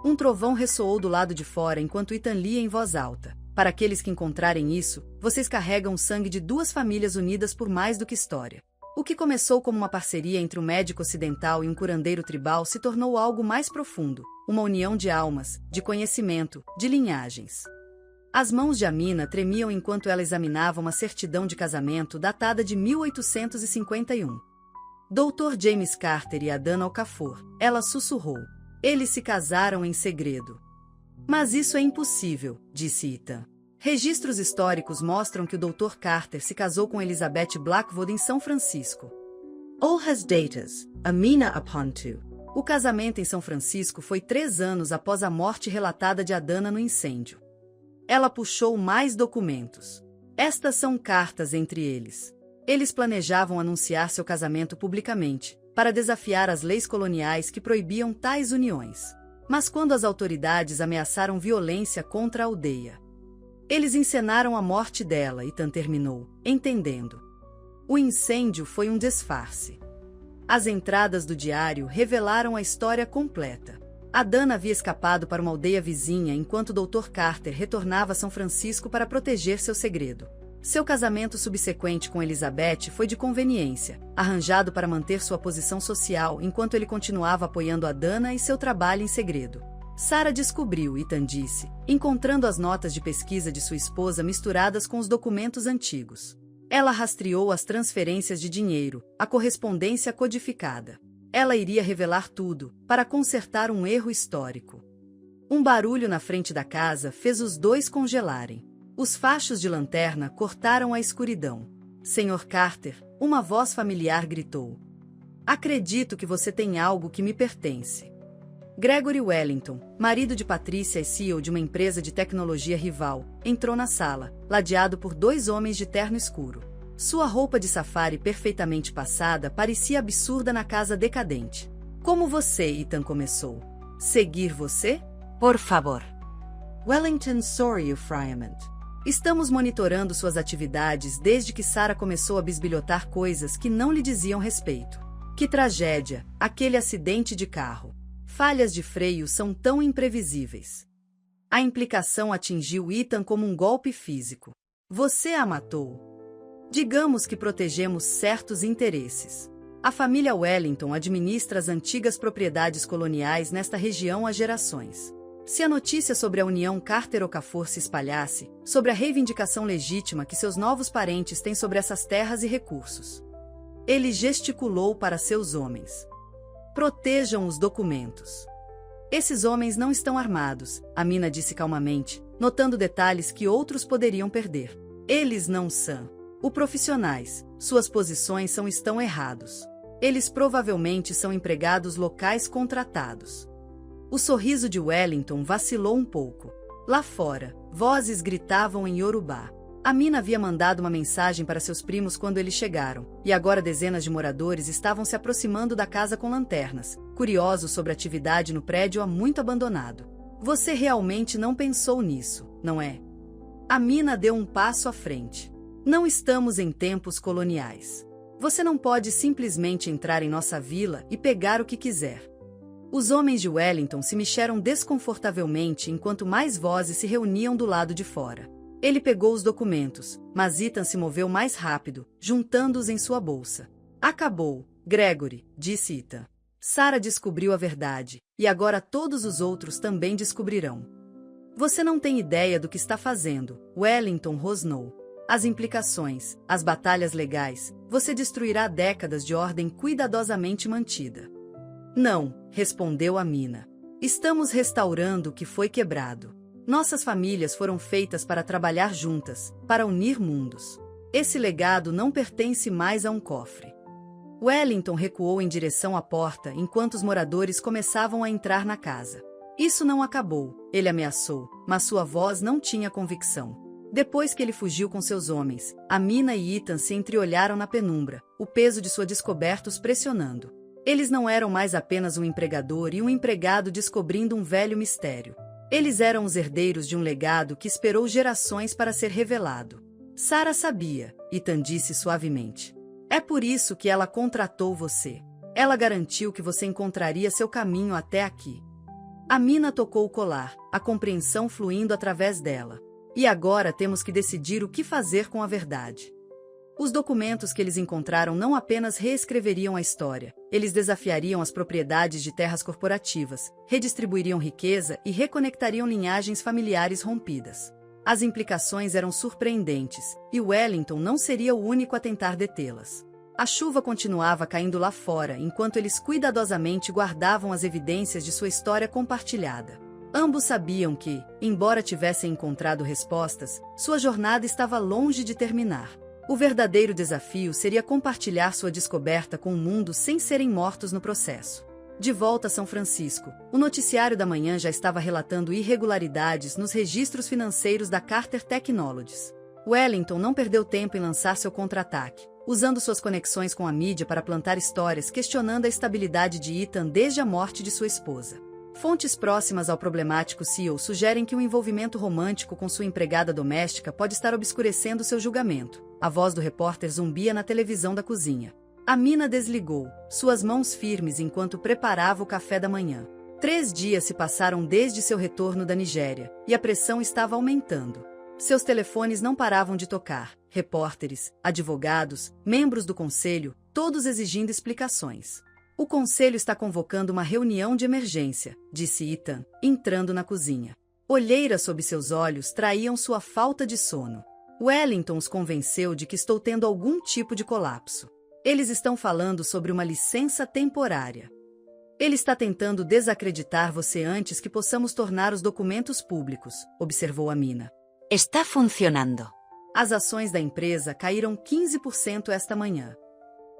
[SPEAKER 1] Um trovão ressoou do lado de fora enquanto Ethan lia em voz alta. Para aqueles que encontrarem isso, vocês carregam o sangue de duas famílias unidas por mais do que história. O que começou como uma parceria entre um médico ocidental e um curandeiro tribal se tornou algo mais profundo, uma união de almas, de conhecimento, de linhagens. As mãos de Amina tremiam enquanto ela examinava uma certidão de casamento datada de 1851. Dr. James Carter e Adana Okafor, ela sussurrou. Eles se casaram em segredo. Mas isso é impossível, disse Ethan. Registros históricos mostram que o Dr. Carter se casou com Elizabeth Blackwood em São Francisco.
[SPEAKER 2] All has datas, Amina Apontu.
[SPEAKER 1] O casamento em São Francisco foi 3 anos após a morte relatada de Adana no incêndio. Ela puxou mais documentos. Estas são cartas entre eles. Eles planejavam anunciar seu casamento publicamente, para desafiar as leis coloniais que proibiam tais uniões. Mas quando as autoridades ameaçaram violência contra a aldeia, eles encenaram a morte dela, Ethan terminou, entendendo. O incêndio foi um disfarce. As entradas do diário revelaram a história completa. Adana havia escapado para uma aldeia vizinha enquanto o Dr. Carter retornava a São Francisco para proteger seu segredo. Seu casamento subsequente com Elizabeth foi de conveniência, arranjado para manter sua posição social enquanto ele continuava apoiando Adana e seu trabalho em segredo. Sarah descobriu, Ethan disse, encontrando as notas de pesquisa de sua esposa misturadas com os documentos antigos. Ela rastreou as transferências de dinheiro, a correspondência codificada. Ela iria revelar tudo, para consertar um erro histórico. Um barulho na frente da casa fez os dois congelarem. Os fachos de lanterna cortaram a escuridão. Sr. Carter, uma voz familiar gritou. Acredito que você tem algo que me pertence. Gregory Wellington, marido de Patrícia e CEO de uma empresa de tecnologia rival, entrou na sala, ladeado por 2 homens de terno escuro. Sua roupa de safari perfeitamente passada parecia absurda na casa decadente. Como você, Ethan começou? Seguir você?
[SPEAKER 3] Por favor.
[SPEAKER 2] Wellington sorry, Friament.
[SPEAKER 1] Estamos monitorando suas atividades desde que Sarah começou a bisbilhotar coisas que não lhe diziam respeito. Que tragédia, aquele acidente de carro. Falhas de freio são tão imprevisíveis. A implicação atingiu Ethan como um golpe físico. Você a matou. Digamos que protegemos certos interesses. A família Wellington administra as antigas propriedades coloniais nesta região há gerações. Se a notícia sobre a união Carter-Okafor se espalhasse, sobre a reivindicação legítima que seus novos parentes têm sobre essas terras e recursos. Ele gesticulou para seus homens. Protejam os documentos. Esses homens não estão armados, Amina disse calmamente, notando detalhes que outros poderiam perder. Eles não são. Profissionais, suas posições estão errados. Eles provavelmente são empregados locais contratados. O sorriso de Wellington vacilou um pouco. Lá fora, vozes gritavam em Yorubá. Amina havia mandado uma mensagem para seus primos quando eles chegaram, e agora dezenas de moradores estavam se aproximando da casa com lanternas, curiosos sobre a atividade no prédio há muito abandonado. Você realmente não pensou nisso, não é? Amina deu um passo à frente. Não estamos em tempos coloniais. Você não pode simplesmente entrar em nossa vila e pegar o que quiser. Os homens de Wellington se mexeram desconfortavelmente enquanto mais vozes se reuniam do lado de fora. Ele pegou os documentos, mas Ethan se moveu mais rápido, juntando-os em sua bolsa. Acabou, Gregory, disse Ethan. Sarah descobriu a verdade, e agora todos os outros também descobrirão. Você não tem ideia do que está fazendo, Wellington rosnou. As implicações, as batalhas legais, você destruirá décadas de ordem cuidadosamente mantida. Não, respondeu Amina. Estamos restaurando o que foi quebrado. Nossas famílias foram feitas para trabalhar juntas, para unir mundos. Esse legado não pertence mais a um cofre. Wellington recuou em direção à porta enquanto os moradores começavam a entrar na casa. Isso não acabou, ele ameaçou, mas sua voz não tinha convicção. Depois que ele fugiu com seus homens, Amina e Ethan se entreolharam na penumbra, o peso de sua descoberta os pressionando. Eles não eram mais apenas um empregador e um empregado descobrindo um velho mistério. Eles eram os herdeiros de um legado que esperou gerações para ser revelado. Sarah sabia, Ethan disse suavemente. É por isso que ela contratou você. Ela garantiu que você encontraria seu caminho até aqui. Amina tocou o colar, a compreensão fluindo através dela. E agora temos que decidir o que fazer com a verdade. Os documentos que eles encontraram não apenas reescreveriam a história, eles desafiariam as propriedades de terras corporativas, redistribuiriam riqueza e reconectariam linhagens familiares rompidas. As implicações eram surpreendentes, e Wellington não seria o único a tentar detê-las. A chuva continuava caindo lá fora enquanto eles cuidadosamente guardavam as evidências de sua história compartilhada. Ambos sabiam que, embora tivessem encontrado respostas, sua jornada estava longe de terminar. O verdadeiro desafio seria compartilhar sua descoberta com o mundo sem serem mortos no processo. De volta a São Francisco, o noticiário da manhã já estava relatando irregularidades nos registros financeiros da Carter Technologies. Wellington não perdeu tempo em lançar seu contra-ataque, usando suas conexões com a mídia para plantar histórias questionando a estabilidade de Ethan desde a morte de sua esposa. Fontes próximas ao problemático CEO sugerem que o envolvimento romântico com sua empregada doméstica pode estar obscurecendo seu julgamento. A voz do repórter zumbia na televisão da cozinha. Amina desligou, suas mãos firmes enquanto preparava o café da manhã. 3 dias se passaram desde seu retorno da Nigéria, e a pressão estava aumentando. Seus telefones não paravam de tocar, repórteres, advogados, membros do conselho, todos exigindo explicações. O conselho está convocando uma reunião de emergência, disse Ethan, entrando na cozinha. Olheiras sob seus olhos traíam sua falta de sono. Wellington os convenceu de que estou tendo algum tipo de colapso. Eles estão falando sobre uma licença temporária. Ele está tentando desacreditar você antes que possamos tornar os documentos públicos, observou Amina.
[SPEAKER 3] Está funcionando.
[SPEAKER 1] As ações da empresa caíram 15% esta manhã.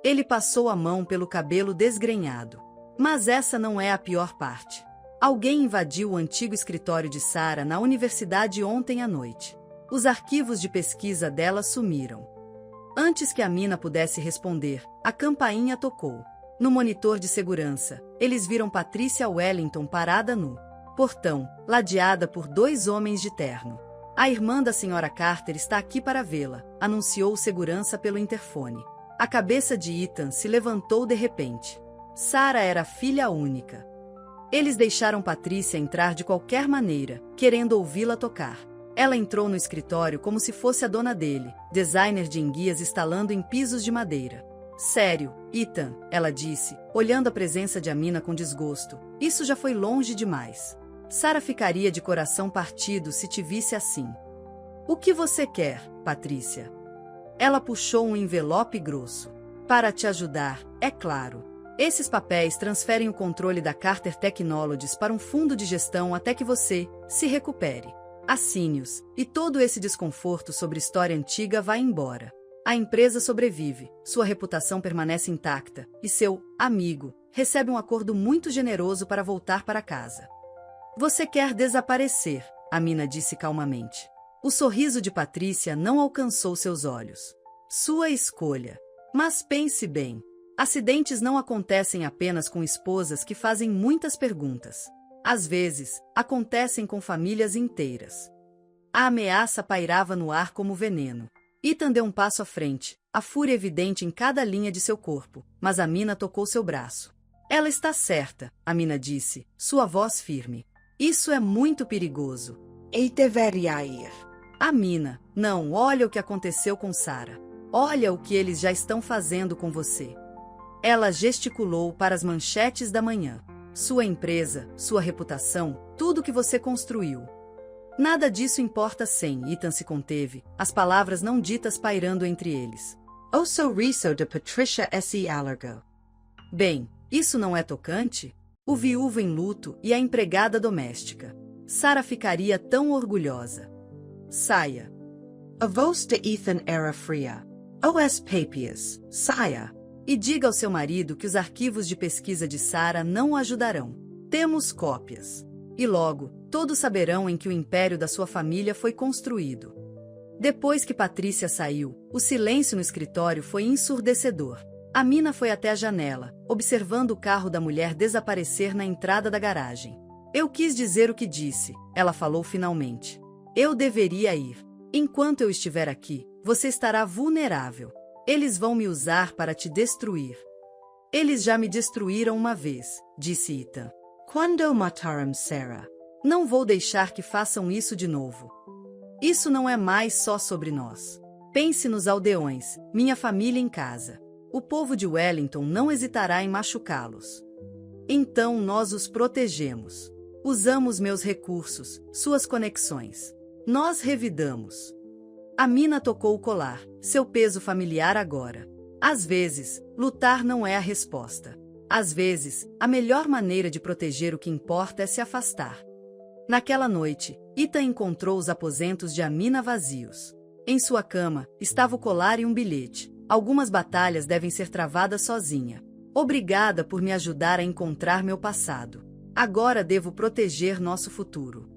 [SPEAKER 1] Ele passou a mão pelo cabelo desgrenhado. Mas essa não é a pior parte. Alguém invadiu o antigo escritório de Sarah na universidade ontem à noite. Os arquivos de pesquisa dela sumiram. Antes que Amina pudesse responder, a campainha tocou. No monitor de segurança, eles viram Patricia Wellington parada no portão, ladeada por 2 homens de terno. A irmã da senhora Carter está aqui para vê-la, anunciou o segurança pelo interfone. A cabeça de Ethan se levantou de repente. Sarah era filha única. Eles deixaram Patricia entrar de qualquer maneira, querendo ouvi-la tocar. Ela entrou no escritório como se fosse a dona dele, designer de enguias instalando em pisos de madeira. Sério, Ethan, ela disse, olhando a presença de Amina com desgosto. Isso já foi longe demais. Sarah ficaria de coração partido se te visse assim. O que você quer, Patricia? Ela puxou um envelope grosso. Para te ajudar, é claro. Esses papéis transferem o controle da Carter Technologies para um fundo de gestão até que você se recupere. Assine-os, e todo esse desconforto sobre história antiga vai embora. A empresa sobrevive, sua reputação permanece intacta, e seu amigo recebe um acordo muito generoso para voltar para casa. Você quer desaparecer, Amina disse calmamente. O sorriso de Patricia não alcançou seus olhos. Sua escolha. Mas pense bem. Acidentes não acontecem apenas com esposas que fazem muitas perguntas. Às vezes, acontecem com famílias inteiras. A ameaça pairava no ar como veneno. Ethan deu um passo à frente, a fúria evidente em cada linha de seu corpo, mas Amina tocou seu braço. Ela está certa, Amina disse, sua voz firme. Isso é muito perigoso.
[SPEAKER 2] E deveria ir.
[SPEAKER 1] Amina, não, olha o que aconteceu com Sarah. Olha o que eles já estão fazendo com você. Ela gesticulou para as manchetes da manhã. Sua empresa, sua reputação, tudo que você construiu. Nada disso importa sem, Ethan se conteve, as palavras não ditas pairando entre eles.
[SPEAKER 2] O sorriso de Patricia se alargou.
[SPEAKER 1] Bem, isso não é tocante? O viúvo em luto e a empregada doméstica. Sarah ficaria tão orgulhosa. Saia.
[SPEAKER 2] A voz de Ethan era fria. Os papias, saia.
[SPEAKER 1] E diga ao seu marido que os arquivos de pesquisa de Sarah não o ajudarão. Temos cópias. E logo, todos saberão em que o império da sua família foi construído. Depois que Patricia saiu, o silêncio no escritório foi ensurdecedor. Amina foi até a janela, observando o carro da mulher desaparecer na entrada da garagem. Eu quis dizer o que disse, ela falou finalmente. Eu deveria ir. Enquanto eu estiver aqui, você estará vulnerável. Eles vão me usar para te destruir. Eles já me destruíram uma vez, disse Ethan.
[SPEAKER 2] Quando mataram Sarah?
[SPEAKER 1] Não vou deixar que façam isso de novo. Isso não é mais só sobre nós. Pense nos aldeões, minha família em casa. O povo de Wellington não hesitará em machucá-los. Então nós os protegemos. Usamos meus recursos, suas conexões. Nós revidamos. Amina tocou o colar, seu peso familiar agora. Às vezes, lutar não é a resposta. Às vezes, a melhor maneira de proteger o que importa é se afastar. Naquela noite, Ethan encontrou os aposentos de Amina vazios. Em sua cama, estava o colar e um bilhete. Algumas batalhas devem ser travadas sozinha. Obrigada por me ajudar a encontrar meu passado. Agora devo proteger nosso futuro.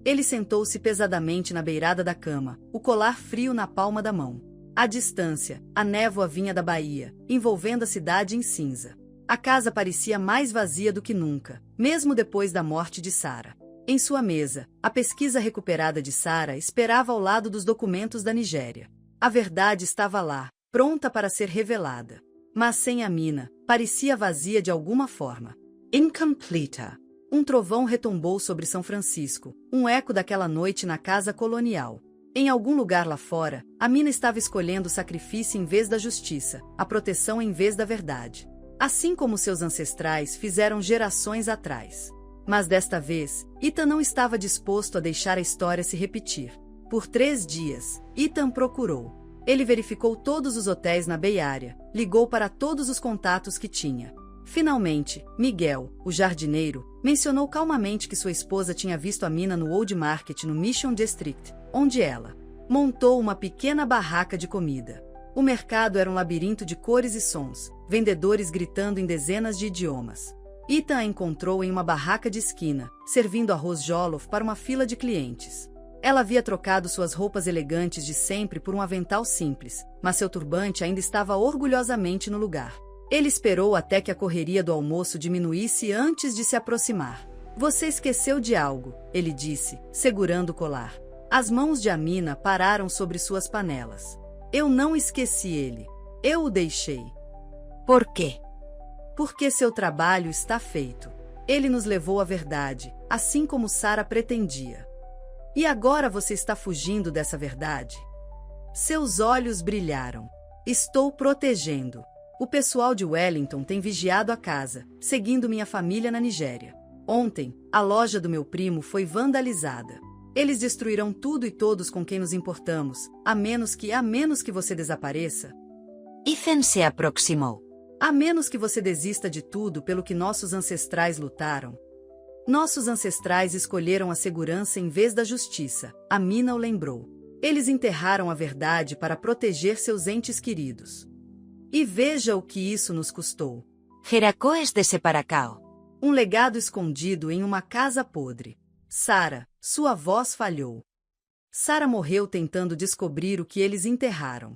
[SPEAKER 1] Ele sentou-se pesadamente na beirada da cama, o colar frio na palma da mão. À distância, a névoa vinha da baía, envolvendo a cidade em cinza. A casa parecia mais vazia do que nunca, mesmo depois da morte de Sarah. Em sua mesa, a pesquisa recuperada de Sarah esperava ao lado dos documentos da Nigéria. A verdade estava lá, pronta para ser revelada. Mas sem Amina, parecia vazia de alguma forma.
[SPEAKER 2] Incompleta.
[SPEAKER 1] Um trovão retumbou sobre São Francisco, um eco daquela noite na casa colonial. Em algum lugar lá fora, Amina estava escolhendo o sacrifício em vez da justiça, a proteção em vez da verdade. Assim como seus ancestrais fizeram gerações atrás. Mas desta vez, Ethan não estava disposto a deixar a história se repetir. Por 3 dias, Ethan procurou. Ele verificou todos os hotéis na Bay Area, ligou para todos os contatos que tinha. Finalmente, Miguel, o jardineiro, mencionou calmamente que sua esposa tinha visto Amina no Old Market no Mission District, onde ela montou uma pequena barraca de comida. O mercado era um labirinto de cores e sons, vendedores gritando em dezenas de idiomas. Ethan a encontrou em uma barraca de esquina, servindo arroz jollof para uma fila de clientes. Ela havia trocado suas roupas elegantes de sempre por um avental simples, mas seu turbante ainda estava orgulhosamente no lugar. Ele esperou até que a correria do almoço diminuísse antes de se aproximar. Você esqueceu de algo, ele disse, segurando o colar. As mãos de Amina pararam sobre suas panelas. Eu não esqueci ele. Eu o deixei.
[SPEAKER 3] Por quê?
[SPEAKER 1] Porque seu trabalho está feito. Ele nos levou à verdade, assim como Sarah pretendia. E agora você está fugindo dessa verdade? Seus olhos brilharam. Estou protegendo. O pessoal de Wellington tem vigiado a casa, seguindo minha família na Nigéria. Ontem, a loja do meu primo foi vandalizada. Eles destruirão tudo e todos com quem nos importamos, a menos que você desapareça.
[SPEAKER 3] Ethan se aproximou.
[SPEAKER 1] A menos que você desista de tudo pelo que nossos ancestrais lutaram. Nossos ancestrais escolheram a segurança em vez da justiça, Amina o lembrou. Eles enterraram a verdade para proteger seus entes queridos. E veja o que isso nos custou.
[SPEAKER 3] Jeracoes de Separacao.
[SPEAKER 1] Um legado escondido em uma casa podre. Sarah, sua voz falhou. Sarah morreu tentando descobrir o que eles enterraram.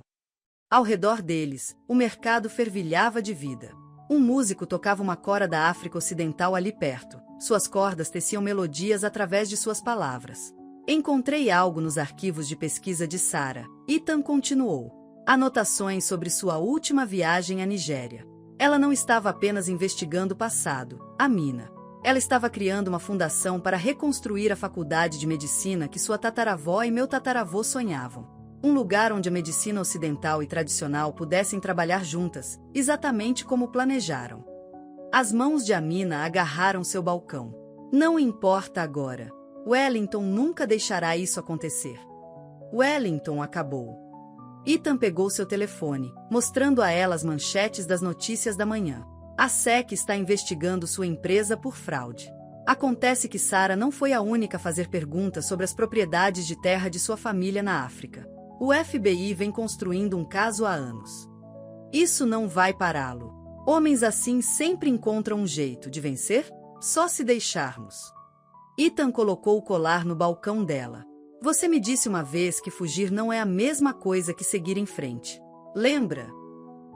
[SPEAKER 1] Ao redor deles, o mercado fervilhava de vida. Um músico tocava uma cora da África Ocidental ali perto. Suas cordas teciam melodias através de suas palavras. Encontrei algo nos arquivos de pesquisa de Sarah. Ethan continuou. Anotações sobre sua última viagem à Nigéria. Ela não estava apenas investigando o passado, Amina. Ela estava criando uma fundação para reconstruir a faculdade de medicina que sua tataravó e meu tataravô sonhavam. Um lugar onde a medicina ocidental e tradicional pudessem trabalhar juntas, exatamente como planejaram. As mãos de Amina agarraram seu balcão. Não importa agora. Wellington nunca deixará isso acontecer. Wellington acabou. Ethan pegou seu telefone, mostrando a ela as manchetes das notícias da manhã. A SEC está investigando sua empresa por fraude. Acontece que Sarah não foi a única a fazer perguntas sobre as propriedades de terra de sua família na África. O FBI vem construindo um caso há anos. Isso não vai pará-lo. Homens assim sempre encontram um jeito de vencer, só se deixarmos. Ethan colocou o colar no balcão dela. Você me disse uma vez que fugir não é a mesma coisa que seguir em frente. Lembra?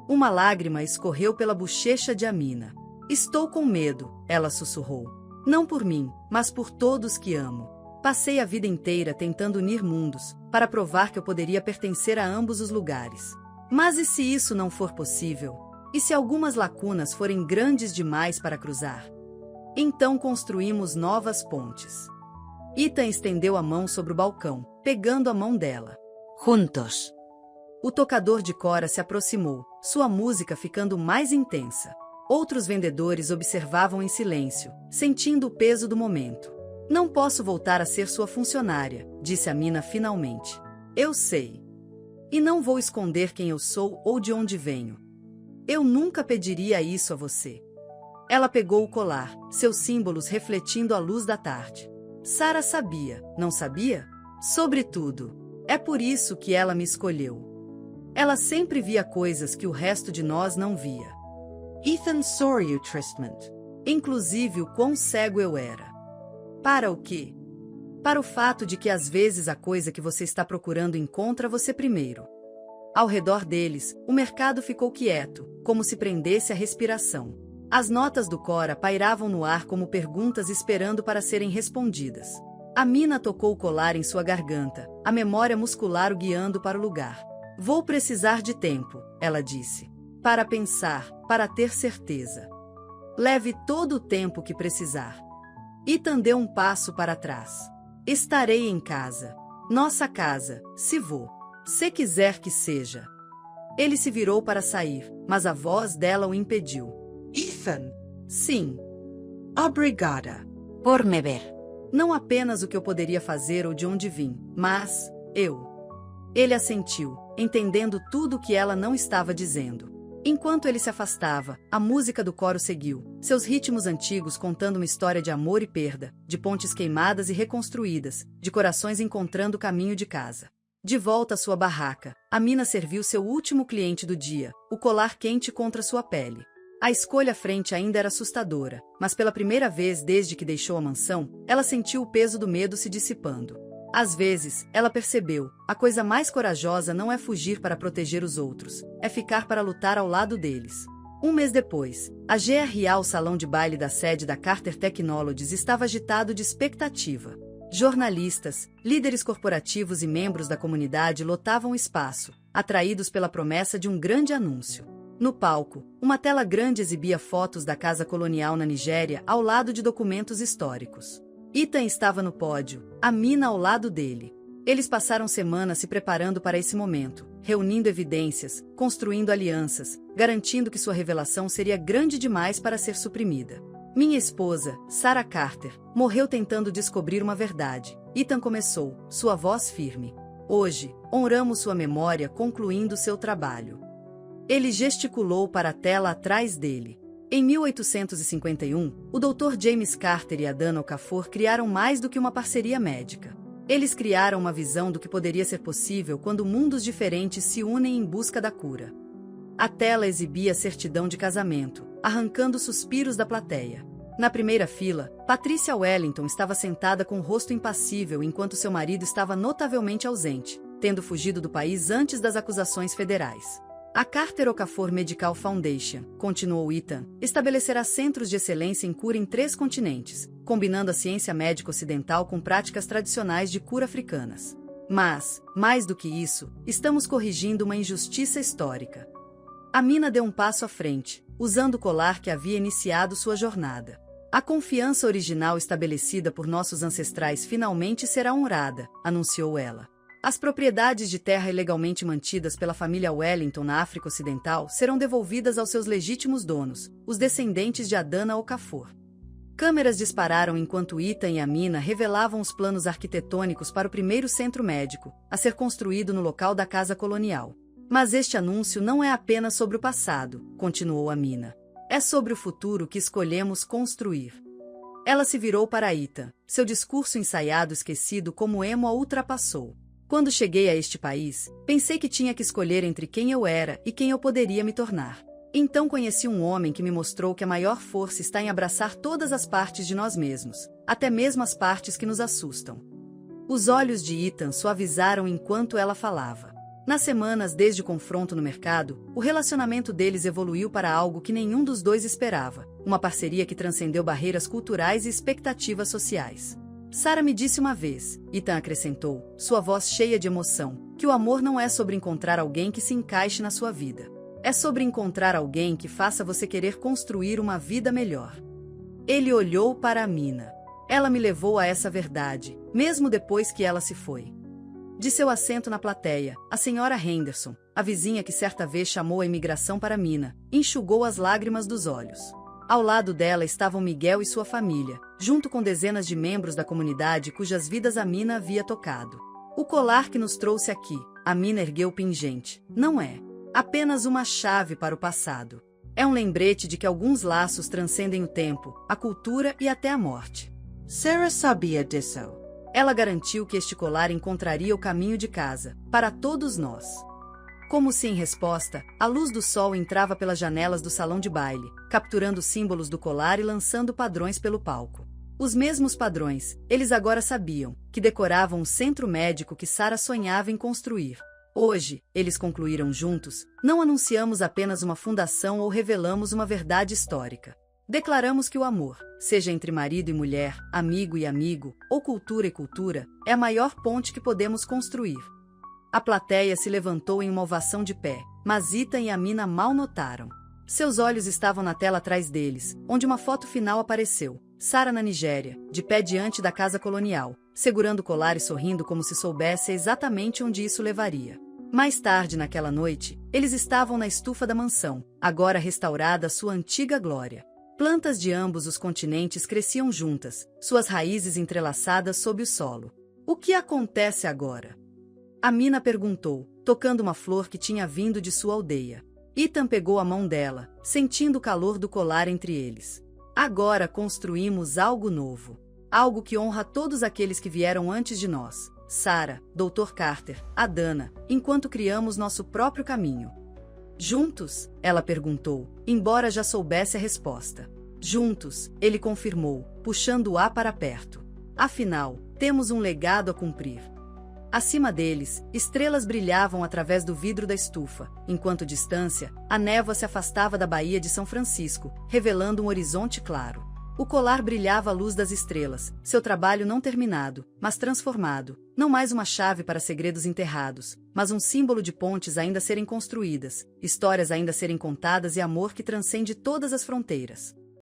[SPEAKER 1] Uma lágrima escorreu pela bochecha de Amina. Estou com medo, ela sussurrou. Não por mim, mas por todos que amo. Passei a vida inteira tentando unir mundos, para provar que eu poderia pertencer a ambos os lugares. Mas e se isso não for possível? E se algumas lacunas forem grandes demais para cruzar? Então construímos novas pontes. Ethan estendeu a mão sobre o balcão, pegando a mão dela.
[SPEAKER 3] Juntos.
[SPEAKER 1] O tocador de cora se aproximou, sua música ficando mais intensa. Outros vendedores observavam em silêncio, sentindo o peso do momento. Não posso voltar a ser sua funcionária, disse a mina finalmente. Eu sei. E não vou esconder quem eu sou ou de onde venho. Eu nunca pediria isso a você. Ela pegou o colar, seus símbolos refletindo a luz da tarde. Sarah sabia, não sabia? Sobretudo. É por isso que ela me escolheu. Ela sempre via coisas que o resto de nós não via.
[SPEAKER 2] Ethan saw you, Tristman.
[SPEAKER 1] Inclusive o quão cego eu era. Para o quê? Para o fato de que às vezes a coisa que você está procurando encontra você primeiro. Ao redor deles, o mercado ficou quieto, como se prendesse a respiração. As notas do cora pairavam no ar como perguntas esperando para serem respondidas. A mina tocou o colar em sua garganta, a memória muscular o guiando para o lugar. Vou precisar de tempo, ela disse. Para pensar, para ter certeza. Leve todo o tempo que precisar. Ethan deu um passo para trás. Estarei em casa. Nossa casa, se vou. Se quiser que seja. Ele se virou para sair, mas a voz dela o impediu.
[SPEAKER 2] Ethan.
[SPEAKER 1] Sim.
[SPEAKER 2] Obrigada.
[SPEAKER 3] Por me ver.
[SPEAKER 1] Não apenas o que eu poderia fazer ou de onde vim, mas eu. Ele assentiu, entendendo tudo o que ela não estava dizendo. Enquanto ele se afastava, a música do coro seguiu, seus ritmos antigos contando uma história de amor e perda, de pontes queimadas e reconstruídas, de corações encontrando o caminho de casa. De volta à sua barraca, a mina serviu seu último cliente do dia, o colar quente contra sua pele. A escolha à frente ainda era assustadora, mas pela primeira vez desde que deixou a mansão, ela sentiu o peso do medo se dissipando. Às vezes, ela percebeu, a coisa mais corajosa não é fugir para proteger os outros, é ficar para lutar ao lado deles. Um mês depois, a GRA, o salão de baile da sede da Carter Technologies, estava agitado de expectativa. Jornalistas, líderes corporativos e membros da comunidade lotavam o espaço, atraídos pela promessa de um grande anúncio. No palco, uma tela grande exibia fotos da casa colonial na Nigéria ao lado de documentos históricos. Ethan estava no pódio, a mina ao lado dele. Eles passaram semanas se preparando para esse momento, reunindo evidências, construindo alianças, garantindo que sua revelação seria grande demais para ser suprimida. Minha esposa, Sarah Carter, morreu tentando descobrir uma verdade. Ethan começou, sua voz firme. Hoje, honramos sua memória concluindo seu trabalho. Ele gesticulou para a tela atrás dele. Em 1851, o Dr. James Carter e a Dana Okafor criaram mais do que uma parceria médica. Eles criaram uma visão do que poderia ser possível quando mundos diferentes se unem em busca da cura. A tela exibia a certidão de casamento, arrancando suspiros da plateia. Na primeira fila, Patricia Wellington estava sentada com o rosto impassível enquanto seu marido estava notavelmente ausente, tendo fugido do país antes das acusações federais. A Carter Okafor Medical Foundation, continuou Ethan, estabelecerá centros de excelência em cura em 3 continentes, combinando a ciência médica ocidental com práticas tradicionais de cura africanas. Mas, mais do que isso, estamos corrigindo uma injustiça histórica. A mina deu um passo à frente, usando o colar que havia iniciado sua jornada. A confiança original estabelecida por nossos ancestrais finalmente será honrada, anunciou ela. As propriedades de terra ilegalmente mantidas pela família Wellington na África Ocidental serão devolvidas aos seus legítimos donos, os descendentes de Adana Okafor. Câmeras dispararam enquanto Ethan e a mina revelavam os planos arquitetônicos para o primeiro centro médico, a ser construído no local da casa colonial. Mas este anúncio não é apenas sobre o passado, continuou a mina. É sobre o futuro que escolhemos construir. Ela se virou para Ethan, seu discurso ensaiado esquecido como emo a ultrapassou. Quando cheguei a este país, pensei que tinha que escolher entre quem eu era e quem eu poderia me tornar. Então conheci um homem que me mostrou que a maior força está em abraçar todas as partes de nós mesmos, até mesmo as partes que nos assustam. Os olhos de Ethan suavizaram enquanto ela falava. Nas semanas desde o confronto no mercado, o relacionamento deles evoluiu para algo que nenhum dos dois esperava, uma parceria que transcendeu barreiras culturais e expectativas sociais. Sarah me disse uma vez, Ethan acrescentou, sua voz cheia de emoção, que o amor não é sobre encontrar alguém que se encaixe na sua vida. É sobre encontrar alguém que faça você querer construir uma vida melhor. Ele olhou para Amina. Ela me levou a essa verdade, mesmo depois que ela se foi. De seu assento na plateia, a senhora Henderson, a vizinha que certa vez chamou a imigração para Mina, enxugou as lágrimas dos olhos. Ao lado dela estavam Miguel e sua família, junto com dezenas de membros da comunidade cujas vidas Amina havia tocado. O colar que nos trouxe aqui, Amina ergueu pingente, não é apenas uma chave para o passado. É um lembrete de que alguns laços transcendem o tempo, a cultura e até a morte.
[SPEAKER 2] Sarah sabia disso.
[SPEAKER 1] Ela garantiu que este colar encontraria o caminho de casa, para todos nós. Como se em resposta, a luz do sol entrava pelas janelas do salão de baile, capturando símbolos do colar e lançando padrões pelo palco. Os mesmos padrões, eles agora sabiam, que decoravam o centro médico que Sarah sonhava em construir. Hoje, eles concluíram juntos, não anunciamos apenas uma fundação ou revelamos uma verdade histórica. Declaramos que o amor, seja entre marido e mulher, amigo e amigo, ou cultura e cultura, é a maior ponte que podemos construir. A plateia se levantou em uma ovação de pé, mas Ethan e Amina mal notaram. Seus olhos estavam na tela atrás deles, onde uma foto final apareceu. Sarah na Nigéria, de pé diante da casa colonial, segurando o colar e sorrindo como se soubesse exatamente onde isso levaria. Mais tarde naquela noite, eles estavam na estufa da mansão, agora restaurada à sua antiga glória. Plantas de ambos os continentes cresciam juntas, suas raízes entrelaçadas sob o solo. O que acontece agora? Amina perguntou, tocando uma flor que tinha vindo de sua aldeia. Ethan pegou a mão dela, sentindo o calor do colar entre eles. Agora construímos algo novo. Algo que honra todos aqueles que vieram antes de nós. Sarah, Dr. Carter, Adana, enquanto criamos nosso próprio caminho. Juntos? Ela perguntou, embora já soubesse a resposta. Juntos, ele confirmou, puxando-a para perto. Afinal, temos um legado a cumprir. Acima deles, estrelas brilhavam através do vidro da estufa, enquanto distância, a névoa se afastava da Baía de São Francisco, revelando um horizonte claro. O colar brilhava à luz das estrelas, seu trabalho não terminado, mas transformado, não mais uma chave para segredos enterrados, mas um símbolo de pontes ainda a serem construídas, histórias ainda a serem contadas e amor que transcende todas as fronteiras.